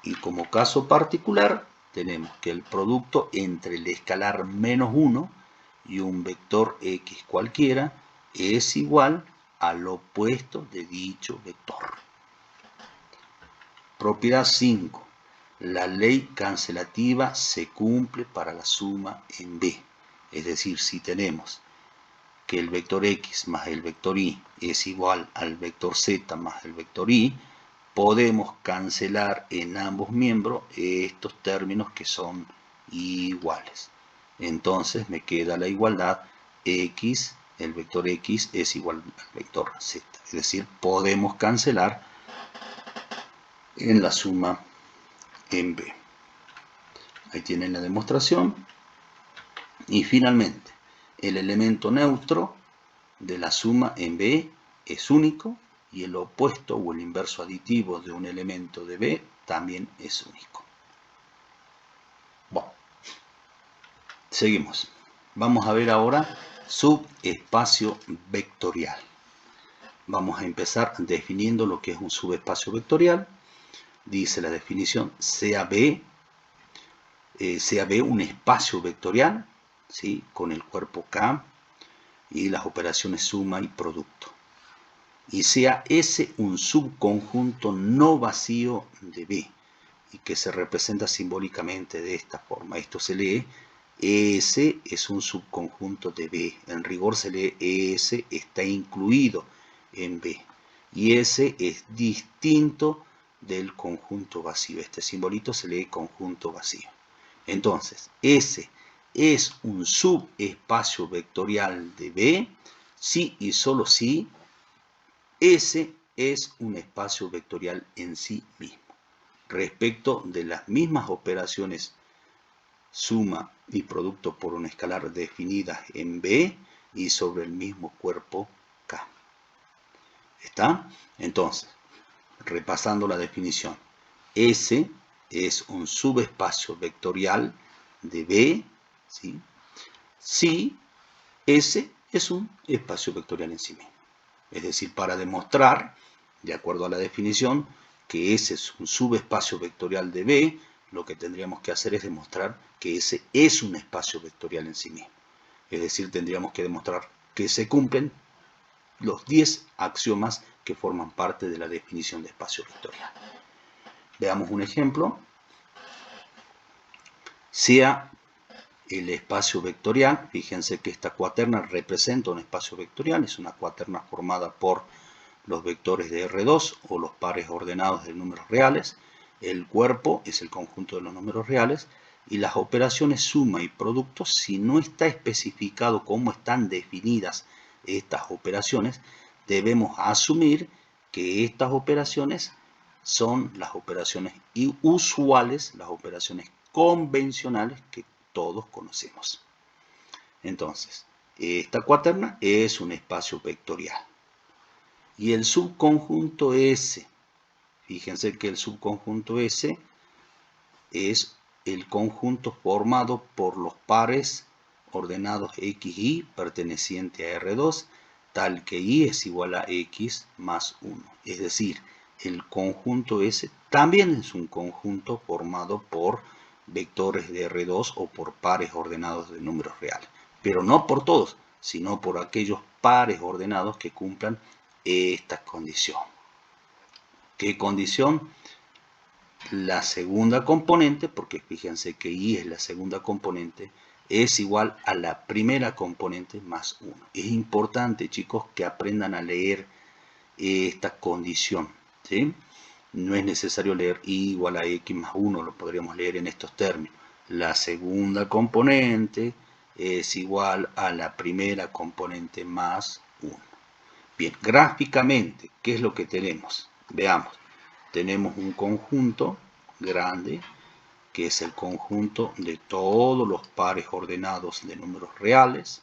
y como caso particular tenemos que el producto entre el escalar menos 1 y un vector x cualquiera es igual al opuesto de dicho vector. Propiedad 5. La ley cancelativa se cumple para la suma en B. Es decir, si tenemos que el vector x más el vector y es igual al vector z más el vector y, podemos cancelar en ambos miembros estos términos que son iguales. Entonces me queda la igualdad x, el vector x es igual al vector z. Es decir, podemos cancelar en la suma en B. Ahí tienen la demostración. Y finalmente, el elemento neutro de la suma en B es único y el opuesto o el inverso aditivo de un elemento de B también es único. Bueno, seguimos. Vamos a ver ahora subespacio vectorial. Vamos a empezar definiendo lo que es un subespacio vectorial. Dice la definición, sea B un espacio vectorial, ¿sí?, con el cuerpo K y las operaciones suma y producto. Y sea S un subconjunto no vacío de B y que se representa simbólicamente de esta forma. Esto se lee S es un subconjunto de B. En rigor se lee S está incluido en B. Y S es distinto del conjunto vacío. Este simbolito se lee conjunto vacío. Entonces, S es un subespacio vectorial de B si y solo si S es un espacio vectorial en sí mismo, respecto de las mismas operaciones suma y producto por un escalar definidas en B y sobre el mismo cuerpo K. ¿Está? Entonces, repasando la definición, S es un subespacio vectorial de B, ¿sí?, si S es un espacio vectorial en sí mismo. Es decir, para demostrar, de acuerdo a la definición, que S es un subespacio vectorial de B, lo que tendríamos que hacer es demostrar que S es un espacio vectorial en sí mismo. Es decir, tendríamos que demostrar que se cumplen los 10 axiomas que forman parte de la definición de espacio vectorial. Veamos un ejemplo. Sea el espacio vectorial, fíjense que esta cuaterna representa un espacio vectorial, es una cuaterna formada por los vectores de R2 o los pares ordenados de números reales, el cuerpo es el conjunto de los números reales y las operaciones suma y producto, si no está especificado cómo están definidas estas operaciones, debemos asumir que estas operaciones son las operaciones usuales, las operaciones convencionales que todos conocemos. Entonces, esta cuaterna es un espacio vectorial. Y el subconjunto S, fíjense que el subconjunto S es el conjunto formado por los pares ordenados X y Y perteneciente a R2, tal que Y es igual a X más 1. Es decir, el conjunto S también es un conjunto formado por vectores de R2 o por pares ordenados de números reales. Pero no por todos, sino por aquellos pares ordenados que cumplan esta condición. ¿Qué condición? La segunda componente, porque fíjense que Y es la segunda componente, es igual a la primera componente más 1. Es importante, chicos, que aprendan a leer esta condición, ¿sí? No es necesario leer Y igual a X más 1, lo podríamos leer en estos términos. La segunda componente es igual a la primera componente más 1. Bien, gráficamente, ¿qué es lo que tenemos? Veamos, tenemos un conjunto grande, que es el conjunto de todos los pares ordenados de números reales,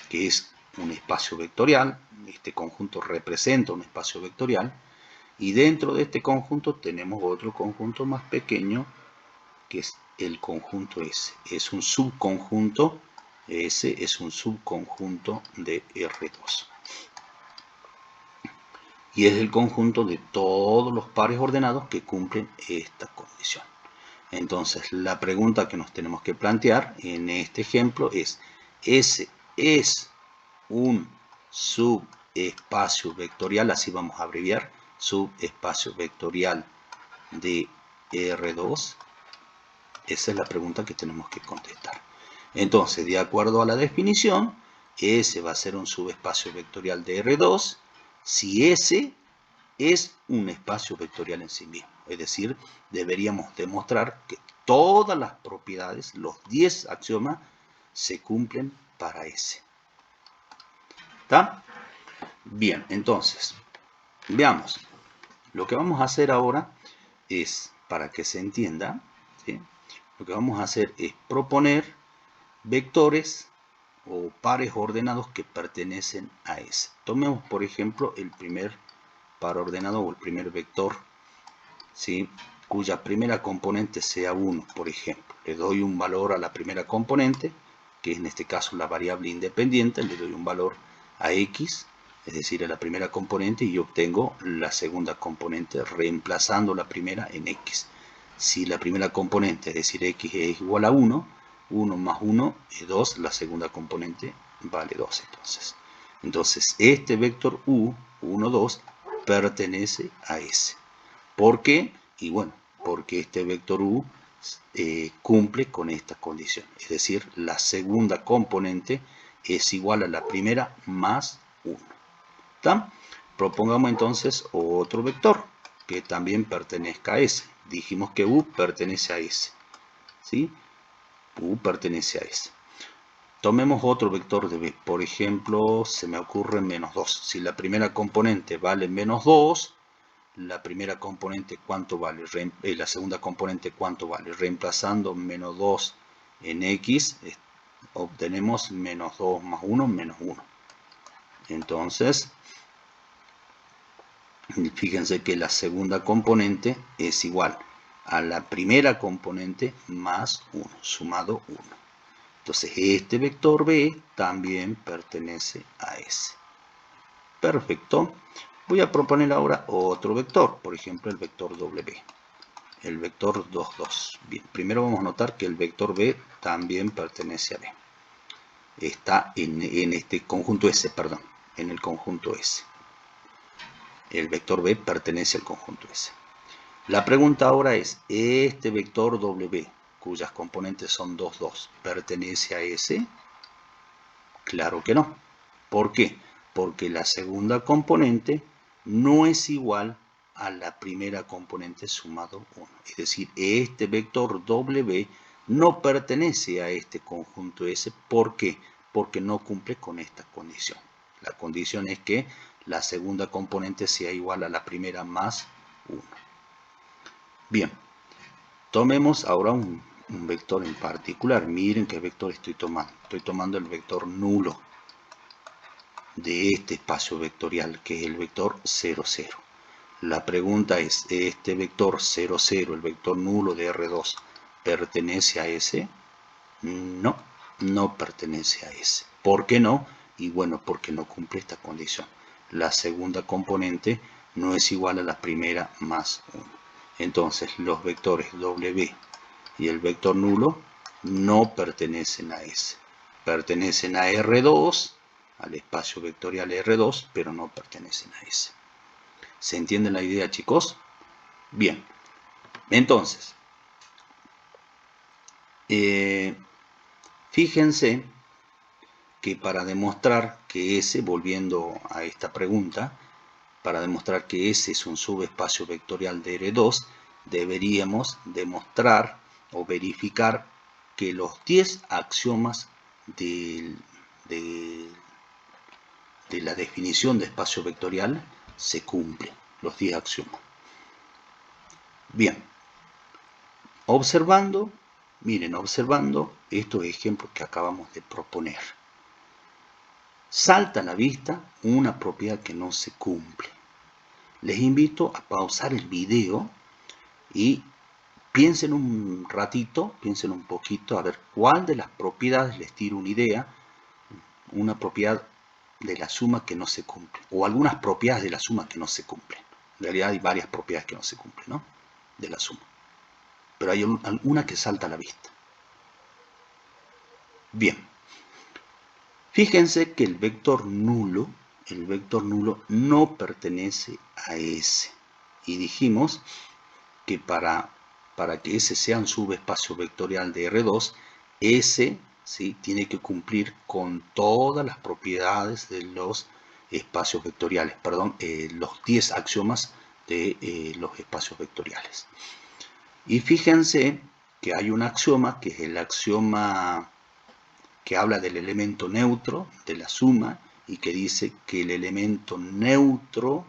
que es un espacio vectorial. Este conjunto representa un espacio vectorial, y dentro de este conjunto tenemos otro conjunto más pequeño, que es el conjunto S. Es un subconjunto, S es un subconjunto de R2. Y es el conjunto de todos los pares ordenados que cumplen esta condición. Entonces, la pregunta que nos tenemos que plantear en este ejemplo es, ¿S es un subespacio vectorial? Así vamos a abreviar, subespacio vectorial de R2. Esa es la pregunta que tenemos que contestar. Entonces, de acuerdo a la definición, S va a ser un subespacio vectorial de R2 si S es un espacio vectorial en sí mismo. Es decir, deberíamos demostrar que todas las propiedades, los 10 axiomas, se cumplen para S. ¿Está? Bien, entonces, veamos. Lo que vamos a hacer ahora es, para que se entienda, ¿sí?, lo que vamos a hacer es proponer vectores o pares ordenados que pertenecen a S. Tomemos, por ejemplo, el primer par ordenado o el primer vector, ¿sí?, cuya primera componente sea 1, por ejemplo. Le doy un valor a la primera componente, que es en este caso la variable independiente, le doy un valor a x, es decir, a la primera componente, y obtengo la segunda componente reemplazando la primera en x. Si la primera componente, es decir, x es igual a 1, 1 más 1 es 2, la segunda componente vale 2 entonces. Entonces, este vector u, 1, 2, pertenece a S. ¿Por qué? Y bueno, porque este vector u cumple con esta condición. Es decir, la segunda componente es igual a la primera más 1. ¿Está? Propongamos entonces otro vector que también pertenezca a S. Dijimos que u pertenece a S. ¿Sí? U pertenece a S. Tomemos otro vector de B. Por ejemplo, se me ocurre menos 2. Si la primera componente vale menos 2, la primera componente ¿cuánto vale? La segunda componente ¿cuánto vale? Reemplazando menos 2 en x, obtenemos menos 2 más 1, menos 1. Entonces, fíjense que la segunda componente es igual a la primera componente más 1, sumado 1. Entonces, este vector B también pertenece a S. Perfecto. Voy a proponer ahora otro vector, por ejemplo el vector W, el vector 2, 2. Bien, primero vamos a notar que el vector B también pertenece a B. Está en este conjunto S, perdón, en el conjunto S. El vector B pertenece al conjunto S. La pregunta ahora es, ¿este vector W, cuyas componentes son 2, 2, pertenece a S? Claro que no. ¿Por qué? Porque la segunda componente no es igual a la primera componente sumado 1. Es decir, este vector W no pertenece a este conjunto S. ¿Por qué? Porque no cumple con esta condición. La condición es que la segunda componente sea igual a la primera más 1. Bien, tomemos ahora un vector en particular. Miren qué vector estoy tomando. Estoy tomando el vector nulo de este espacio vectorial, que es el vector 0, 0. La pregunta es, ¿este vector 0, 0, el vector nulo de R2, pertenece a S? No, no pertenece a S. ¿Por qué no? Y bueno, porque no cumple esta condición. La segunda componente no es igual a la primera más 1. Entonces, los vectores W y el vector nulo no pertenecen a S. Pertenecen a R2, al espacio vectorial R2, pero no pertenecen a S. ¿Se entiende la idea, chicos? Bien, entonces, fíjense que para demostrar que S, volviendo a esta pregunta, para demostrar que S es un subespacio vectorial de R2, deberíamos demostrar o verificar que los 10 axiomas de la definición de espacio vectorial se cumplen, los 10 axiomas. Bien, observando, miren, observando estos ejemplos que acabamos de proponer, salta a la vista una propiedad que no se cumple. Les invito a pausar el video y piensen un ratito, piensen un poquito a ver cuál de las propiedades, les tiro una idea, una propiedad de la suma que no se cumple, o algunas propiedades de la suma que no se cumplen. En realidad hay varias propiedades que no se cumplen, ¿no?, de la suma. Pero hay una que salta a la vista. Bien, fíjense que el vector nulo no pertenece a S. Y dijimos que para que S sea un subespacio vectorial de R2, S, ¿sí?, tiene que cumplir con todas las propiedades de los espacios vectoriales, perdón, los 10 axiomas de los espacios vectoriales. Y fíjense que hay un axioma, que es el axioma que habla del elemento neutro de la suma y que dice que el elemento neutro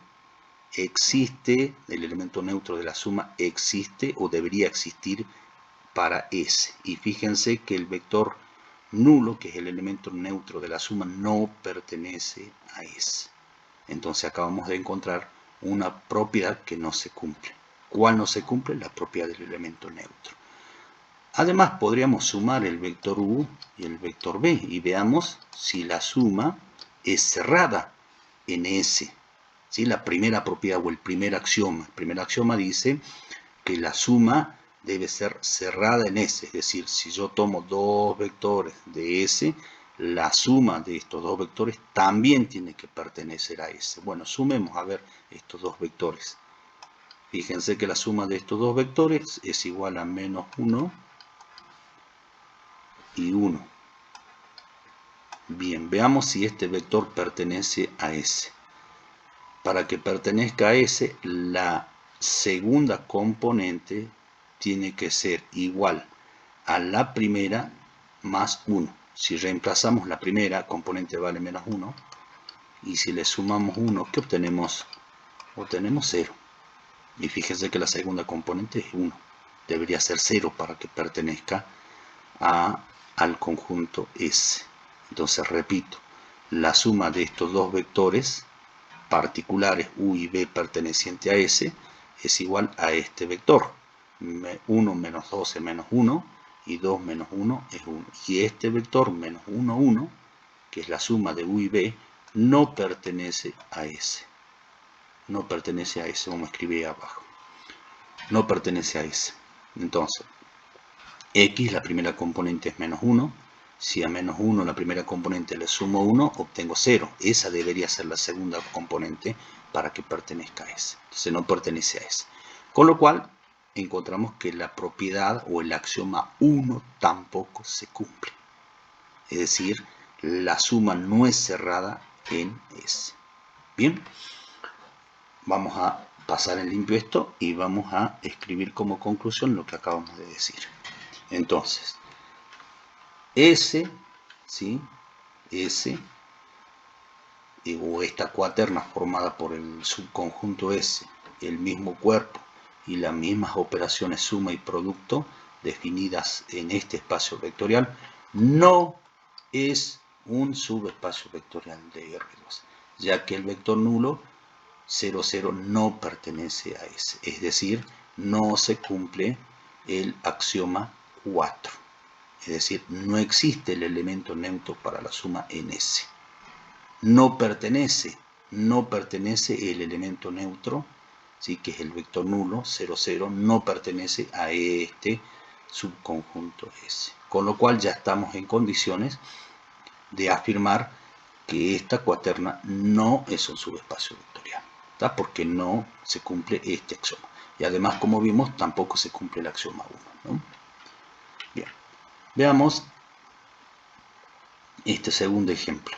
existe, el elemento neutro de la suma existe o debería existir para S. Y fíjense que el vector nulo, que es el elemento neutro de la suma, no pertenece a S. Entonces acabamos de encontrar una propiedad que no se cumple. ¿Cuál no se cumple? La propiedad del elemento neutro. Además, podríamos sumar el vector u y el vector b y veamos si la suma es cerrada en S. ¿Sí? La primera propiedad o el primer axioma. El primer axioma dice que la suma debe ser cerrada en S. Es decir, si yo tomo dos vectores de S, la suma de estos dos vectores también tiene que pertenecer a S. Bueno, sumemos a ver estos dos vectores. Fíjense que la suma de estos dos vectores es igual a menos 1 y 1. Bien, veamos si este vector pertenece a S. Para que pertenezca a S, la segunda componente tiene que ser igual a la primera más 1. Si reemplazamos la primera, componente vale menos 1. Y si le sumamos 1, ¿qué obtenemos? Obtenemos 0. Y fíjense que la segunda componente es 1. Debería ser 0 para que pertenezca al conjunto S. Entonces, repito, la suma de estos dos vectores particulares u y b perteneciente a S es igual a este vector. 1 menos 12 menos 1 y 2 menos 1 es 1. Y este vector menos 1, 1, que es la suma de u y b, no pertenece a S. No pertenece a S, vamos a escribir abajo. No pertenece a S. Entonces, x, la primera componente es menos 1. Si a menos 1 la primera componente le sumo 1, obtengo 0. Esa debería ser la segunda componente para que pertenezca a S. Entonces no pertenece a S. Con lo cual, encontramos que la propiedad o el axioma 1 tampoco se cumple. Es decir, la suma no es cerrada en S. Bien, vamos a pasar en limpio esto y vamos a escribir como conclusión lo que acabamos de decir. Entonces, S, ¿sí? S, o esta cuaterna formada por el subconjunto S, el mismo cuerpo y las mismas operaciones suma y producto definidas en este espacio vectorial, no es un subespacio vectorial de R2, ya que el vector nulo 0, 0 no pertenece a S, es decir, no se cumple el axioma 4. Es decir, no existe el elemento neutro para la suma en S. No pertenece el elemento neutro, ¿sí? Que es el vector nulo, 0, 0, no pertenece a este subconjunto S. Con lo cual ya estamos en condiciones de afirmar que esta cuaterna no es un subespacio vectorial, ¿tá? Porque no se cumple este axioma. Y además, como vimos, tampoco se cumple el axioma 1, ¿no? Bien. Veamos este segundo ejemplo.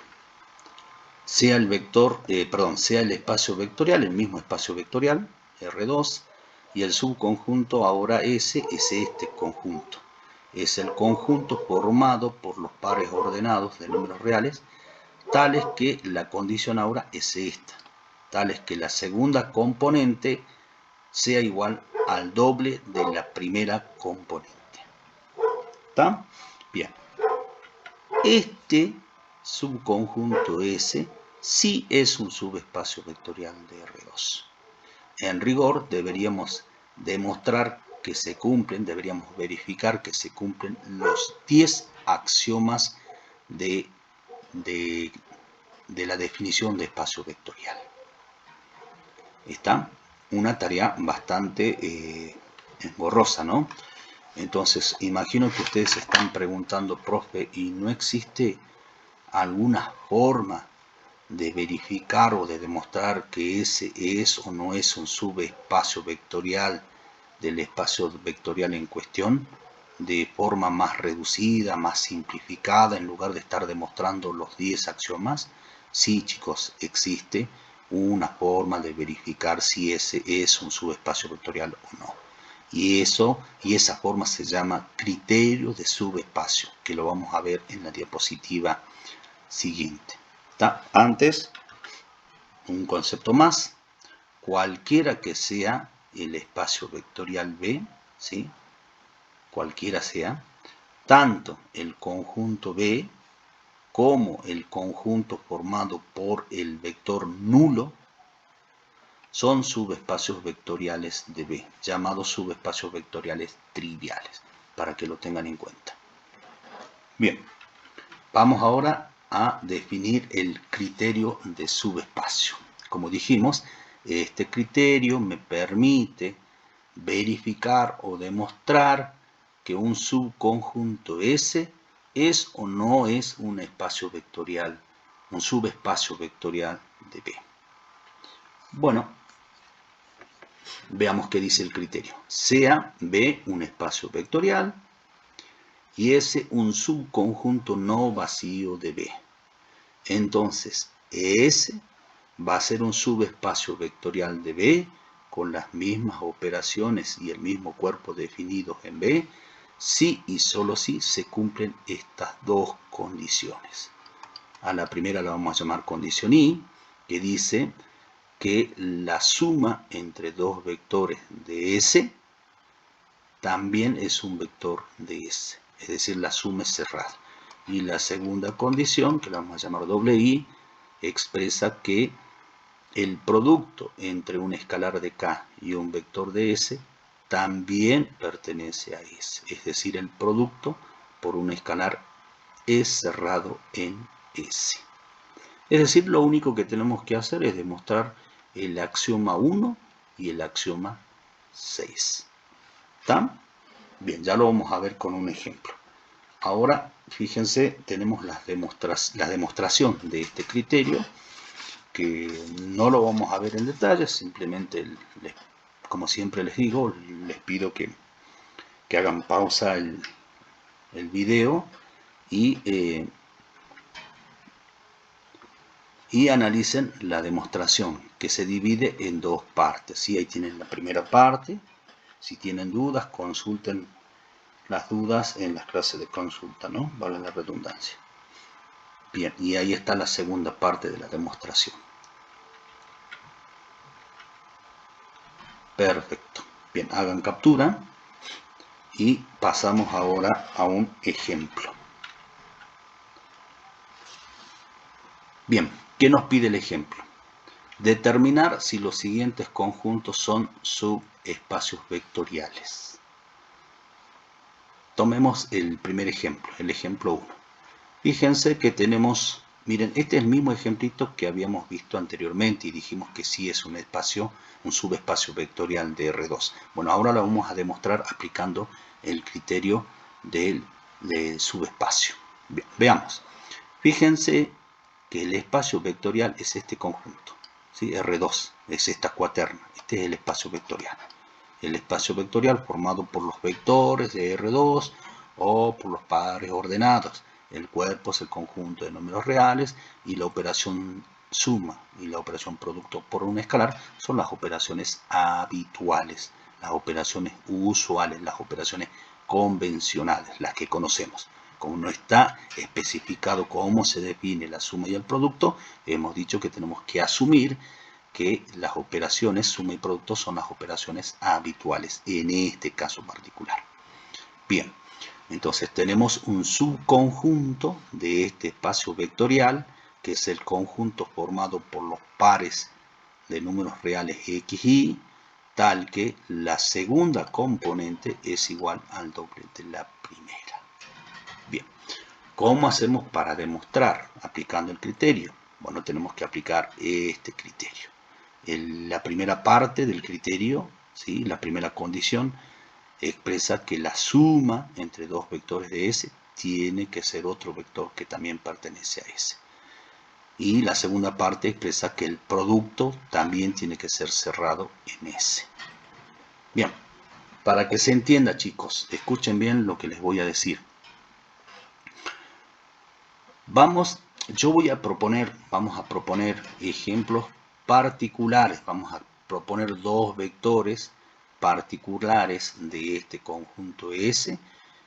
Sea el espacio vectorial, el mismo espacio vectorial, R2, y el subconjunto ahora S es este conjunto. Es el conjunto formado por los pares ordenados de números reales, tales que la condición ahora es esta, tales que la segunda componente sea igual al doble de la primera componente. ¿Está? Bien. Este subconjunto S sí es un subespacio vectorial de R2. En rigor deberíamos demostrar que se cumplen, deberíamos verificar que se cumplen los 10 axiomas de la definición de espacio vectorial. Está una tarea bastante engorrosa, ¿no? Entonces, imagino que ustedes se están preguntando, profe, ¿y no existe alguna forma de verificar o de demostrar que ese es o no es un subespacio vectorial del espacio vectorial en cuestión, de forma más reducida, más simplificada, en lugar de estar demostrando los 10 axiomas? Sí, chicos, existe una forma de verificar si ese es un subespacio vectorial o no. Y esa forma se llama criterio de subespacio, que lo vamos a ver en la diapositiva siguiente. Antes, un concepto más: cualquiera que sea el espacio vectorial B, ¿sí? Cualquiera sea, tanto el conjunto B como el conjunto formado por el vector nulo son subespacios vectoriales de B, llamados subespacios vectoriales triviales, para que lo tengan en cuenta. Bien, vamos ahora a definir el criterio de subespacio. Como dijimos, este criterio me permite verificar o demostrar que un subconjunto S es o no es un espacio vectorial, un subespacio vectorial de B. Bueno, veamos qué dice el criterio. Sea B un espacio vectorial y S un subconjunto no vacío de B. Entonces, S va a ser un subespacio vectorial de B con las mismas operaciones y el mismo cuerpo definidos en B, si y solo si se cumplen estas dos condiciones. A la primera la vamos a llamar condición I, que dice que la suma entre dos vectores de S también es un vector de S, es decir, la suma es cerrada. Y la segunda condición, que la vamos a llamar doble I, expresa que el producto entre un escalar de K y un vector de S también pertenece a S, es decir, el producto por un escalar es cerrado en S. Es decir, lo único que tenemos que hacer es demostrar el axioma 1 y el axioma 6. ¿Está? Bien, ya lo vamos a ver con un ejemplo. Ahora, fíjense, tenemos la demostración de este criterio, que no lo vamos a ver en detalle, simplemente, como siempre les digo, les pido que hagan pausa el video y analicen la demostración, que se divide en dos partes. ¿Sí? Ahí tienen la primera parte. Si tienen dudas, consulten las dudas en las clases de consulta, ¿no? Vale la redundancia. Bien, y ahí está la segunda parte de la demostración. Perfecto. Bien, hagan captura y pasamos ahora a un ejemplo. Bien, ¿qué nos pide el ejemplo? Determinar si los siguientes conjuntos son subespacios vectoriales. Tomemos el primer ejemplo, el ejemplo 1. Fíjense que tenemos, miren, este es el mismo ejemplito que habíamos visto anteriormente y dijimos que sí es un espacio, un subespacio vectorial de R2. Bueno, ahora lo vamos a demostrar aplicando el criterio del subespacio. Bien, veamos. Fíjense que el espacio vectorial es este conjunto, ¿sí? R2, es esta cuaterna, este es el espacio vectorial. El espacio vectorial formado por los vectores de R2 o por los pares ordenados. El cuerpo es el conjunto de números reales y la operación suma y la operación producto por un escalar son las operaciones habituales, las operaciones usuales, las operaciones convencionales, las que conocemos. Como no está especificado cómo se define la suma y el producto, hemos dicho que tenemos que asumir que las operaciones suma y producto son las operaciones habituales en este caso particular. Bien, entonces tenemos un subconjunto de este espacio vectorial, que es el conjunto formado por los pares de números reales x y, tal que la segunda componente es igual al doble de la primera. Bien, ¿cómo hacemos para demostrar aplicando el criterio? Bueno, tenemos que aplicar este criterio. La primera parte del criterio, ¿sí? La primera condición, expresa que la suma entre dos vectores de S tiene que ser otro vector que también pertenece a S. Y la segunda parte expresa que el producto también tiene que ser cerrado en S. Bien, para que se entienda, chicos, escuchen bien lo que les voy a decir. Vamos a proponer ejemplos particulares. Vamos a proponer dos vectores particulares de este conjunto S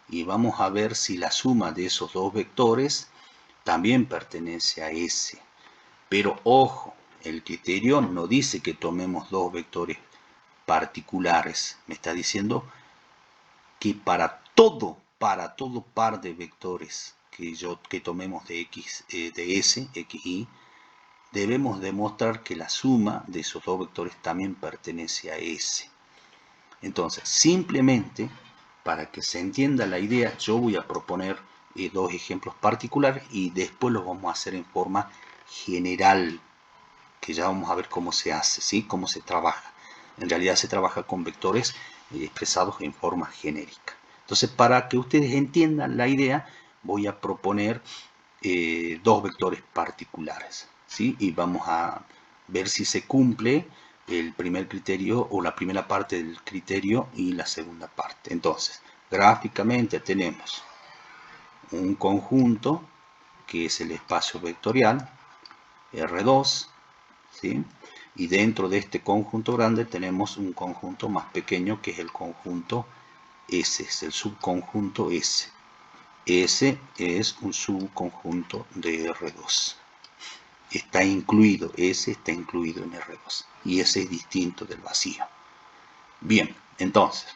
y vamos a ver si la suma de esos dos vectores también pertenece a S. Pero ojo, el criterio no dice que tomemos dos vectores particulares. Me está diciendo que para todo par de vectores que tomemos de S, XY, debemos demostrar que la suma de esos dos vectores también pertenece a S. Entonces, simplemente, para que se entienda la idea, yo voy a proponer dos ejemplos particulares y después los vamos a hacer en forma general, que ya vamos a ver cómo se hace, ¿sí? Cómo se trabaja. En realidad se trabaja con vectores expresados en forma genérica. Entonces, para que ustedes entiendan la idea, voy a proponer dos vectores particulares, ¿sí? Y vamos a ver si se cumple el primer criterio o la primera parte del criterio y la segunda parte. Entonces, gráficamente tenemos un conjunto que es el espacio vectorial R2, ¿sí? Y dentro de este conjunto grande tenemos un conjunto más pequeño que es el conjunto S, es el subconjunto S. S es un subconjunto de R2. Está incluido, S está incluido en R2. Y S es distinto del vacío. Bien, entonces,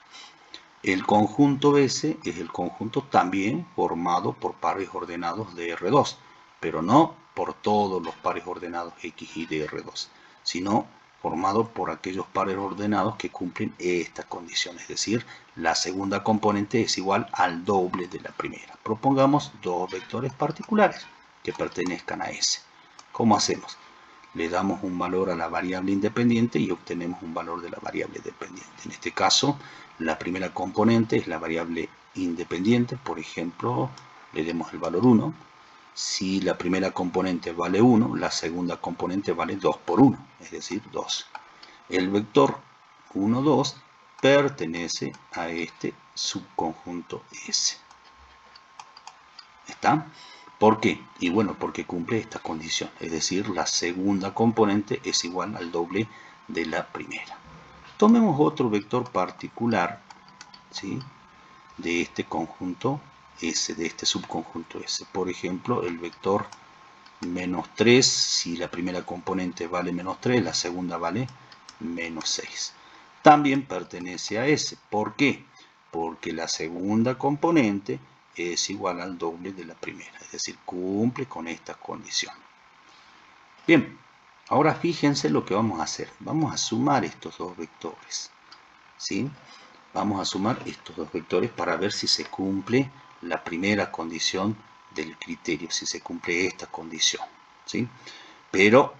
el conjunto S es el conjunto también formado por pares ordenados de R2, pero no por todos los pares ordenados X y de R2, sino formado por aquellos pares ordenados que cumplen esta condición, es decir, la segunda componente es igual al doble de la primera. Propongamos dos vectores particulares que pertenezcan a S. ¿Cómo hacemos? Le damos un valor a la variable independiente y obtenemos un valor de la variable dependiente. En este caso, la primera componente es la variable independiente, por ejemplo, le demos el valor 1. Si la primera componente vale 1, la segunda componente vale 2 por 1, es decir, 2. El vector 1, 2 pertenece a este subconjunto S. ¿Está? ¿Por qué? Y bueno, porque cumple esta condición, es decir, la segunda componente es igual al doble de la primera. Tomemos otro vector particular, ¿sí?, de este conjunto S, de este subconjunto S. Por ejemplo, el vector menos 3, si la primera componente vale menos 3, la segunda vale menos 6. También pertenece a S. ¿Por qué? Porque la segunda componente es igual al doble de la primera, es decir, cumple con esta condición. Bien, ahora fíjense lo que vamos a hacer. Vamos a sumar estos dos vectores, ¿sí? Vamos a sumar estos dos vectores para ver si se cumple la primera condición del criterio, si se cumple esta condición, ¿sí? Pero,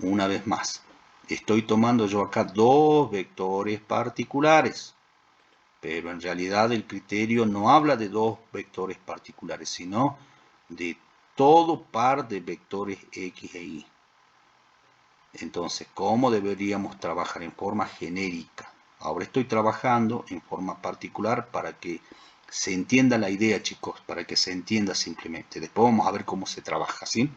una vez más, estoy tomando yo acá dos vectores particulares, pero en realidad el criterio no habla de dos vectores particulares, sino de todo par de vectores X e Y. Entonces, ¿cómo deberíamos trabajar? En forma genérica. Ahora estoy trabajando en forma particular para que se entienda la idea, chicos, para que se entienda simplemente. Después vamos a ver cómo se trabaja, ¿sí?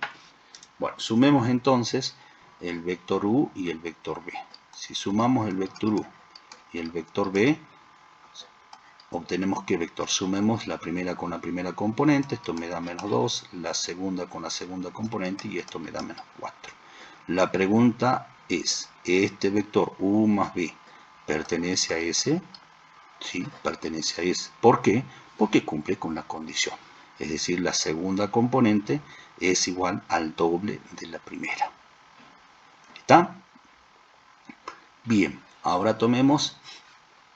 Bueno, sumemos entonces el vector U y el vector B. Si sumamos el vector U y el vector B, obtenemos ¿qué vector? Sumemos la primera con la primera componente, esto me da menos 2, la segunda con la segunda componente y esto me da menos 4. La pregunta es, ¿este vector U más B pertenece a S? Sí, pertenece a S. ¿Por qué? Porque cumple con la condición. Es decir, la segunda componente es igual al doble de la primera. ¿Está? Bien, ahora tomemos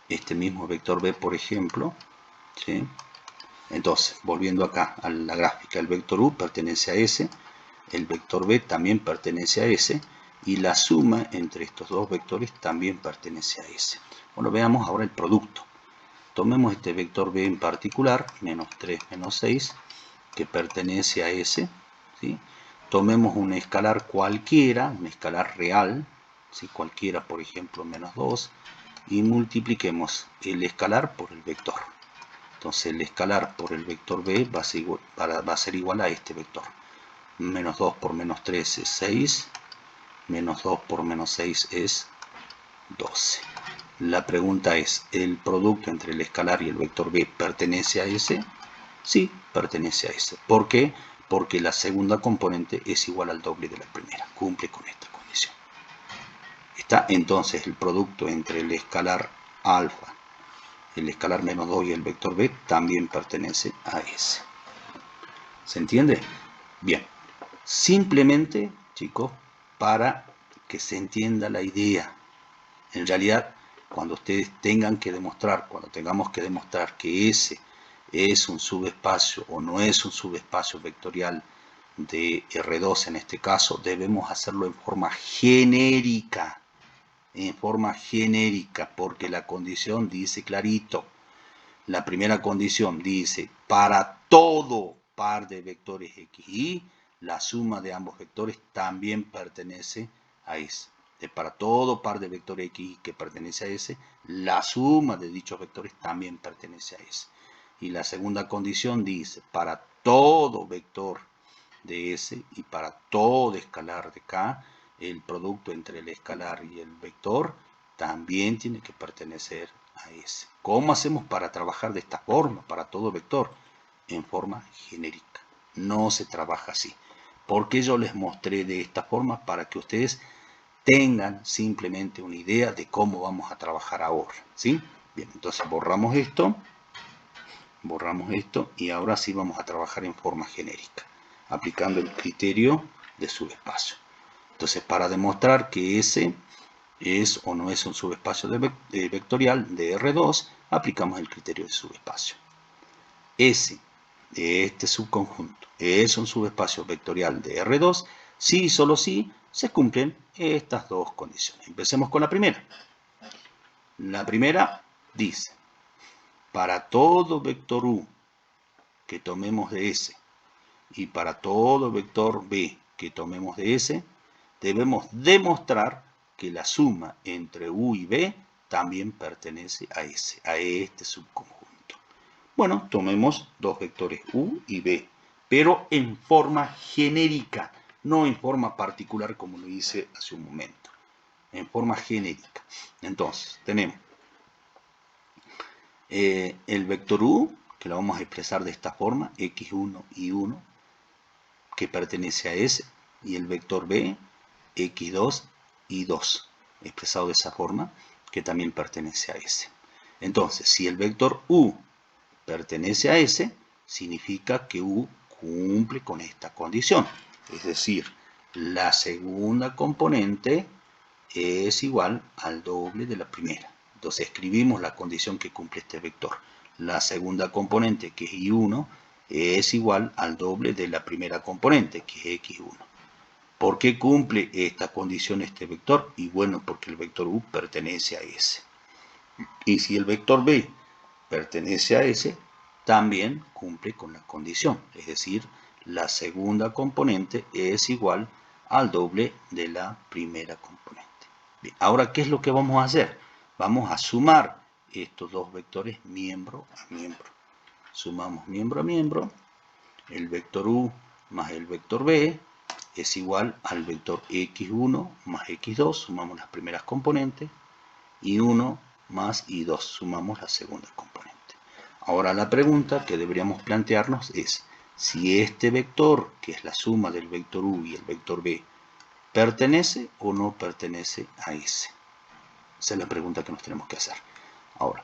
este mismo vector B, por ejemplo, ¿sí? Entonces, volviendo acá a la gráfica, el vector U pertenece a S, el vector B también pertenece a S, y la suma entre estos dos vectores también pertenece a S. Bueno, veamos ahora el producto. Tomemos este vector B en particular, menos 3, menos 6, que pertenece a S, ¿sí? Tomemos un escalar cualquiera, un escalar real, ¿sí? Cualquiera, por ejemplo, menos 2, y multipliquemos el escalar por el vector. Entonces el escalar por el vector B va a ser igual a este vector. Menos 2 por menos 3 es 6, menos 2 por menos 6 es 12. La pregunta es, ¿el producto entre el escalar y el vector B pertenece a S? Sí, pertenece a S. ¿Por qué? Porque la segunda componente es igual al doble de la primera. Cumple con esta condición. Está entonces el producto entre el escalar alfa, el escalar menos 2 y el vector B también pertenece a S. ¿Se entiende? Bien. Simplemente, chicos, para que se entienda la idea. En realidad, cuando ustedes tengan que demostrar, cuando tengamos que demostrar que S es un subespacio o no es un subespacio vectorial de R2 en este caso, debemos hacerlo en forma genérica. En forma genérica, porque la condición dice clarito. La primera condición dice, para todo par de vectores x y y, la suma de ambos vectores también pertenece a S. Para todo par de vectores x y y que pertenece a S, la suma de dichos vectores también pertenece a S. Y la segunda condición dice, para todo vector de S y para todo escalar de K, el producto entre el escalar y el vector también tiene que pertenecer a S. ¿Cómo hacemos para trabajar de esta forma, para todo vector? En forma genérica. No se trabaja así. Porque yo les mostré de esta forma para que ustedes tengan simplemente una idea de cómo vamos a trabajar ahora. ¿Sí? Bien, entonces borramos esto y ahora sí vamos a trabajar en forma genérica, aplicando el criterio de subespacio. Entonces, para demostrar que S es o no es un subespacio vectorial de R2, aplicamos el criterio de subespacio. S de este subconjunto es un subespacio vectorial de R2 si y solo si se cumplen estas dos condiciones. Empecemos con la primera. La primera dice, para todo vector U que tomemos de S y para todo vector B que tomemos de S, debemos demostrar que la suma entre U y B también pertenece a S, a este subconjunto. Bueno, tomemos dos vectores U y B, pero en forma genérica, no en forma particular como lo hice hace un momento, en forma genérica. Entonces, tenemos el vector U, que lo vamos a expresar de esta forma, x1 y 1, que pertenece a S, y el vector B, x2 y 2, expresado de esa forma, que también pertenece a S. Entonces, si el vector U pertenece a S, significa que U cumple con esta condición. Es decir, la segunda componente es igual al doble de la primera. Entonces escribimos la condición que cumple este vector. La segunda componente, que es y1, es igual al doble de la primera componente, que es x1. ¿Por qué cumple esta condición este vector? Y bueno, porque el vector U pertenece a S. Y si el vector B pertenece a S, también cumple con la condición. Es decir, la segunda componente es igual al doble de la primera componente. Bien, ahora, ¿qué es lo que vamos a hacer? Vamos a sumar estos dos vectores miembro a miembro. Sumamos miembro a miembro. El vector U más el vector B es igual al vector x1 más x2. Sumamos las primeras componentes. Y 1 más y2. Sumamos la segunda componente. Ahora la pregunta que deberíamos plantearnos es si este vector, que es la suma del vector U y el vector B, ¿pertenece o no pertenece a S? Esa es la pregunta que nos tenemos que hacer. Ahora,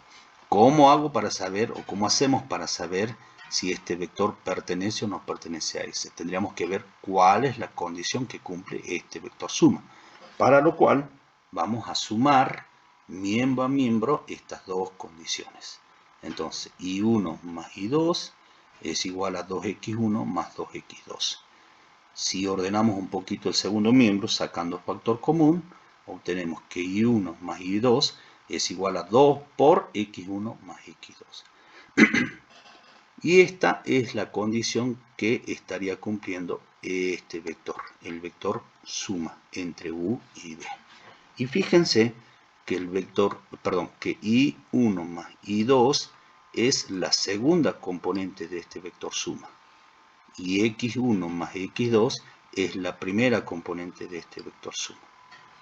¿cómo hago para saber o cómo hacemos para saber si este vector pertenece o no pertenece a S? Tendríamos que ver cuál es la condición que cumple este vector suma. Para lo cual vamos a sumar miembro a miembro estas dos condiciones. Entonces, y1 más y2 es igual a 2x1 más 2x2. Si ordenamos un poquito el segundo miembro, sacando factor común, obtenemos que y1 más y2 es igual a 2 por x1 más x2. Y esta es la condición que estaría cumpliendo este vector, el vector suma entre u y b. Y fíjense que el vector, que y1 más y2 es la segunda componente de este vector suma. Y x1 más x2 es la primera componente de este vector suma.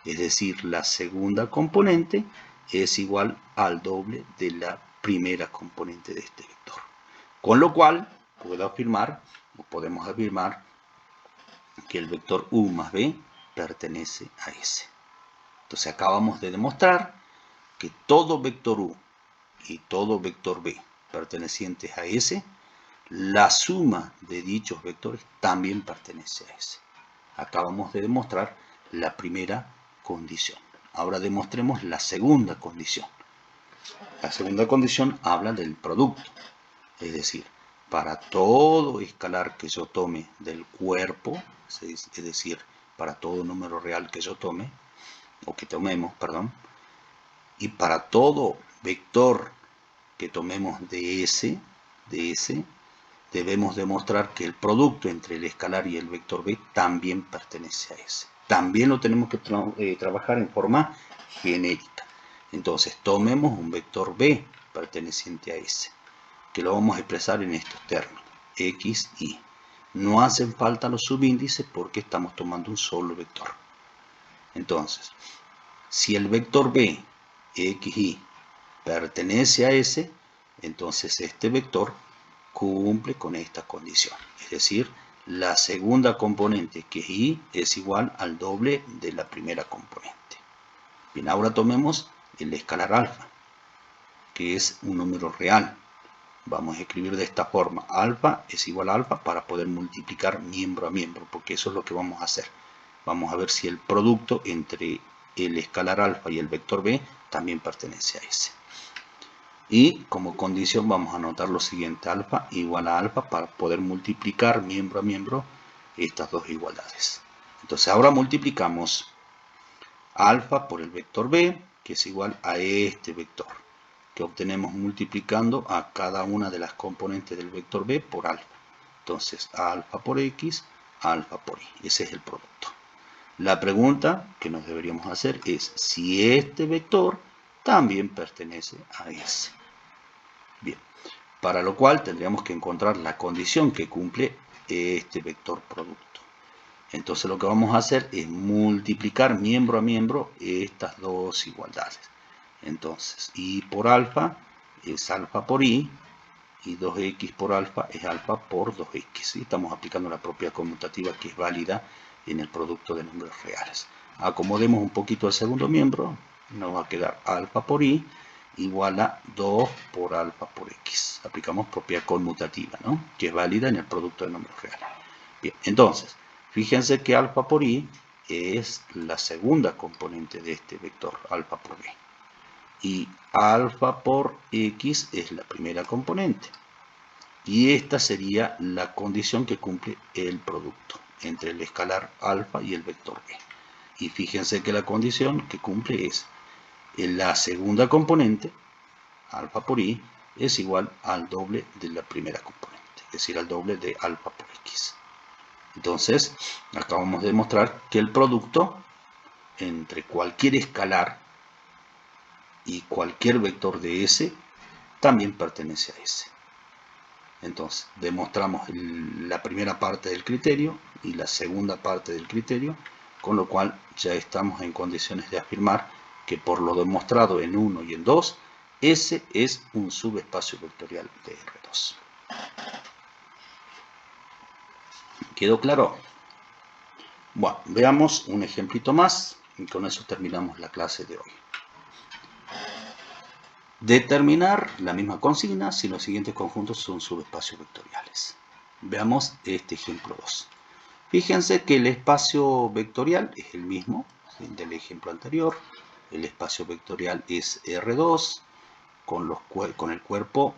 Es decir, la segunda componente es igual al doble de la primera componente de este vector. Con lo cual, podemos afirmar que el vector u más b pertenece a S. Entonces acabamos de demostrar que todo vector u y todo vector b pertenecientes a S, la suma de dichos vectores también pertenece a S. Acabamos de demostrar la primera condición. Ahora demostremos la segunda condición. La segunda condición habla del producto, es decir, para todo escalar que yo tome del cuerpo, es decir, para todo número real que yo tome, o que tomemos, perdón, y para todo vector que tomemos de S, debemos demostrar que el producto entre el escalar y el vector B también pertenece a S. También lo tenemos que trabajar en forma genérica. Entonces, tomemos un vector B perteneciente a S, que lo vamos a expresar en estos términos, X, Y. No hacen falta los subíndices porque estamos tomando un solo vector. Entonces, si el vector B, X, Y, pertenece a S, entonces este vector cumple con esta condición. Es decir, la segunda componente, que es Y, es igual al doble de la primera componente. Bien, ahora tomemos el escalar alfa, que es un número real. Vamos a escribir de esta forma: alfa es igual a alfa para poder multiplicar miembro a miembro, porque eso es lo que vamos a hacer. Vamos a ver si el producto entre el escalar alfa y el vector B también pertenece a S. Y como condición vamos a anotar lo siguiente: alfa igual a alfa para poder multiplicar miembro a miembro estas dos igualdades. Entonces ahora multiplicamos alfa por el vector B, que es igual a este vector, que obtenemos multiplicando a cada una de las componentes del vector B por alfa. Entonces alfa por X, alfa por Y. Ese es el producto. La pregunta que nos deberíamos hacer es si este vector también pertenece a S. Bien, para lo cual tendríamos que encontrar la condición que cumple este vector producto. Entonces lo que vamos a hacer es multiplicar miembro a miembro estas dos igualdades. Entonces, Y por alfa es alfa por Y, y 2X por alfa es alfa por 2X. Y estamos aplicando la propiedad conmutativa que es válida en el producto de números reales. Acomodemos un poquito el segundo miembro, nos va a quedar alfa por Y igual a 2 por alfa por X. Aplicamos propiedad conmutativa, ¿no?, que es válida en el producto de números reales. Bien, entonces, fíjense que alfa por Y es la segunda componente de este vector, alfa por B. Y alfa por X es la primera componente. Y esta sería la condición que cumple el producto entre el escalar alfa y el vector B. Y fíjense que la condición que cumple es la segunda componente, alfa por Y, es igual al doble de la primera componente, es decir, al doble de alfa por X. Entonces, acabamos de demostrar que el producto entre cualquier escalar y cualquier vector de S también pertenece a S. Entonces, demostramos la primera parte del criterio y la segunda parte del criterio, con lo cual ya estamos en condiciones de afirmar que por lo demostrado en 1 y en 2, S es un subespacio vectorial de R2. ¿Quedó claro? Bueno, veamos un ejemplito más y con eso terminamos la clase de hoy. Determinar la misma consigna si los siguientes conjuntos son subespacios vectoriales. Veamos este ejemplo 2. Fíjense que el espacio vectorial es el mismo del ejemplo anterior. El espacio vectorial es R2 con el cuerpo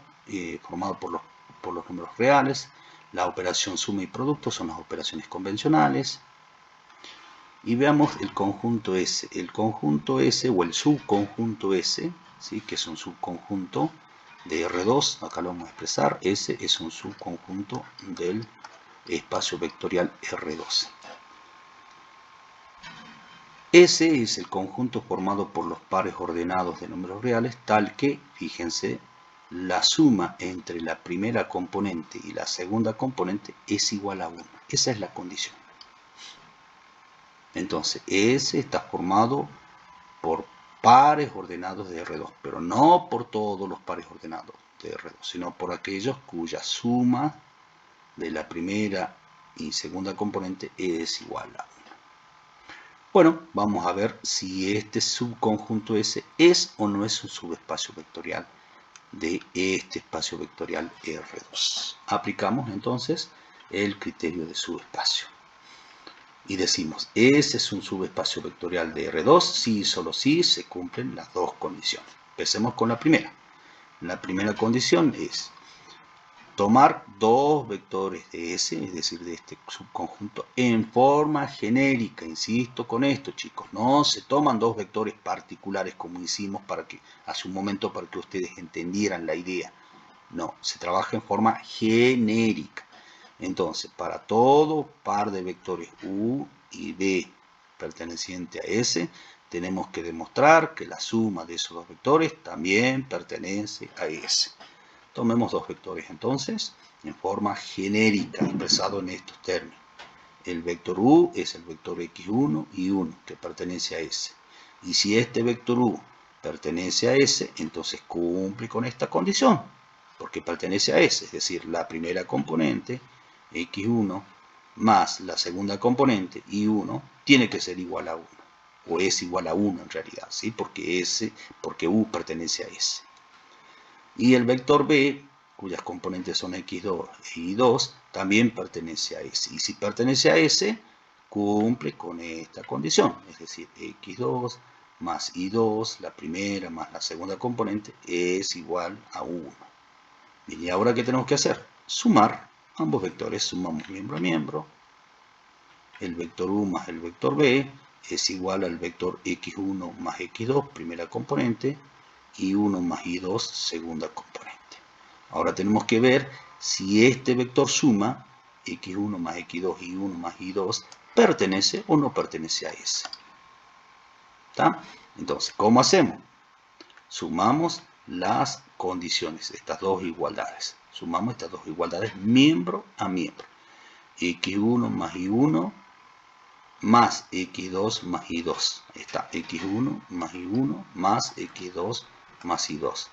formado por los números reales. La operación suma y producto son las operaciones convencionales. Y veamos el conjunto S. El conjunto S o el subconjunto S, ¿sí?, que es un subconjunto de R2, acá lo vamos a expresar. S es un subconjunto del espacio vectorial R2. S es el conjunto formado por los pares ordenados de números reales, tal que, fíjense, la suma entre la primera componente y la segunda componente es igual a 1. Esa es la condición. Entonces, S está formado por pares ordenados de R2, pero no por todos los pares ordenados de R2, sino por aquellos cuya suma de la primera y segunda componente es igual a 1. Bueno, vamos a ver si este subconjunto S es o no es un subespacio vectorial de este espacio vectorial R2. Aplicamos entonces el criterio de subespacio. y decimos, ¿ese es un subespacio vectorial de R2? Sí, solo si se cumplen las dos condiciones. Empecemos con la primera. La primera condición es tomar dos vectores de S, es decir, de este subconjunto, en forma genérica. Insisto con esto, chicos, no se toman dos vectores particulares como hicimos hace un momento para que ustedes entendieran la idea. No, se trabaja en forma genérica. Entonces, para todo par de vectores U y V perteneciente a S, tenemos que demostrar que la suma de esos dos vectores también pertenece a S. Tomemos dos vectores entonces en forma genérica, expresado en estos términos. El vector U es el vector X1 y 1, que pertenece a S. Y si este vector U pertenece a S, entonces cumple con esta condición, porque pertenece a S, es decir, la primera componente, X1, más la segunda componente, Y1, tiene que ser igual a 1, o es igual a 1 en realidad, ¿sí? Porque U pertenece a S. Y el vector B, cuyas componentes son X2 e Y2, también pertenece a S. Y si pertenece a S, cumple con esta condición, es decir, X2 más Y2, la primera más la segunda componente, es igual a 1. Bien, ¿y ahora qué tenemos que hacer? Sumar ambos vectores, sumamos miembro a miembro. El vector U más el vector B es igual al vector X1 más X2, primera componente, y 1 más Y2, segunda componente. Ahora tenemos que ver si este vector suma, X1 más X2 y 1 más Y2, pertenece o no pertenece a S. ¿Está? Entonces, ¿cómo hacemos? Sumamos las condiciones, estas dos igualdades. Sumamos estas dos igualdades miembro a miembro. X1 más Y1 más X2 más Y2. Está X1 más Y1 más X2 más Y2.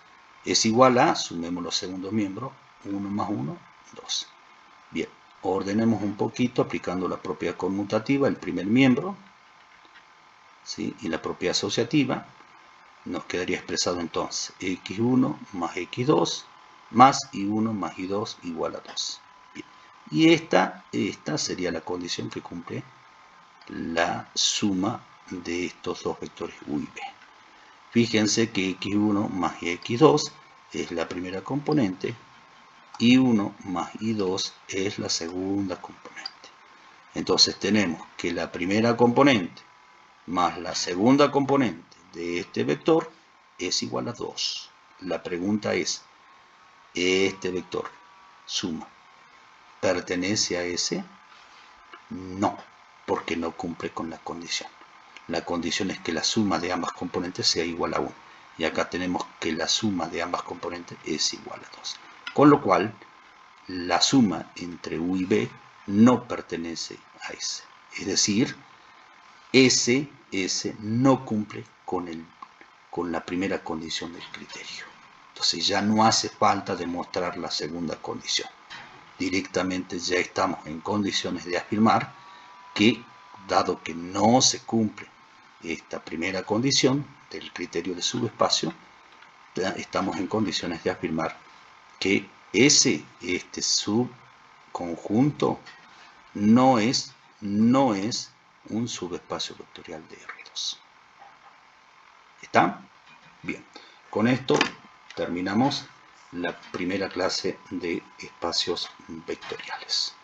Es igual a, sumemos los segundos miembros, 1 más 1, 2. Bien, ordenemos un poquito aplicando la propiedad conmutativa, el primer miembro, ¿sí? Y la propiedad asociativa. Nos quedaría expresado entonces X1 más X2 más Y1 más Y2 igual a 2. Bien. Y esta sería la condición que cumple la suma de estos dos vectores U y B. Fíjense que X1 más X2 es la primera componente y 1 más Y2 es la segunda componente. Entonces tenemos que la primera componente más la segunda componente de este vector es igual a 2. La pregunta es, ¿este vector suma pertenece a S? No, porque no cumple con la condición. La condición es que la suma de ambas componentes sea igual a 1. Y acá tenemos que la suma de ambas componentes es igual a 2. Con lo cual, la suma entre U y B no pertenece a S. Es decir, S no cumple con la primera condición del criterio. Entonces ya no hace falta demostrar la segunda condición. Directamente ya estamos en condiciones de afirmar que, dado que no se cumple esta primera condición del criterio de subespacio, estamos en condiciones de afirmar que este subconjunto no es un subespacio vectorial de R2. ¿Está? Bien. Con esto terminamos la primera clase de espacios vectoriales.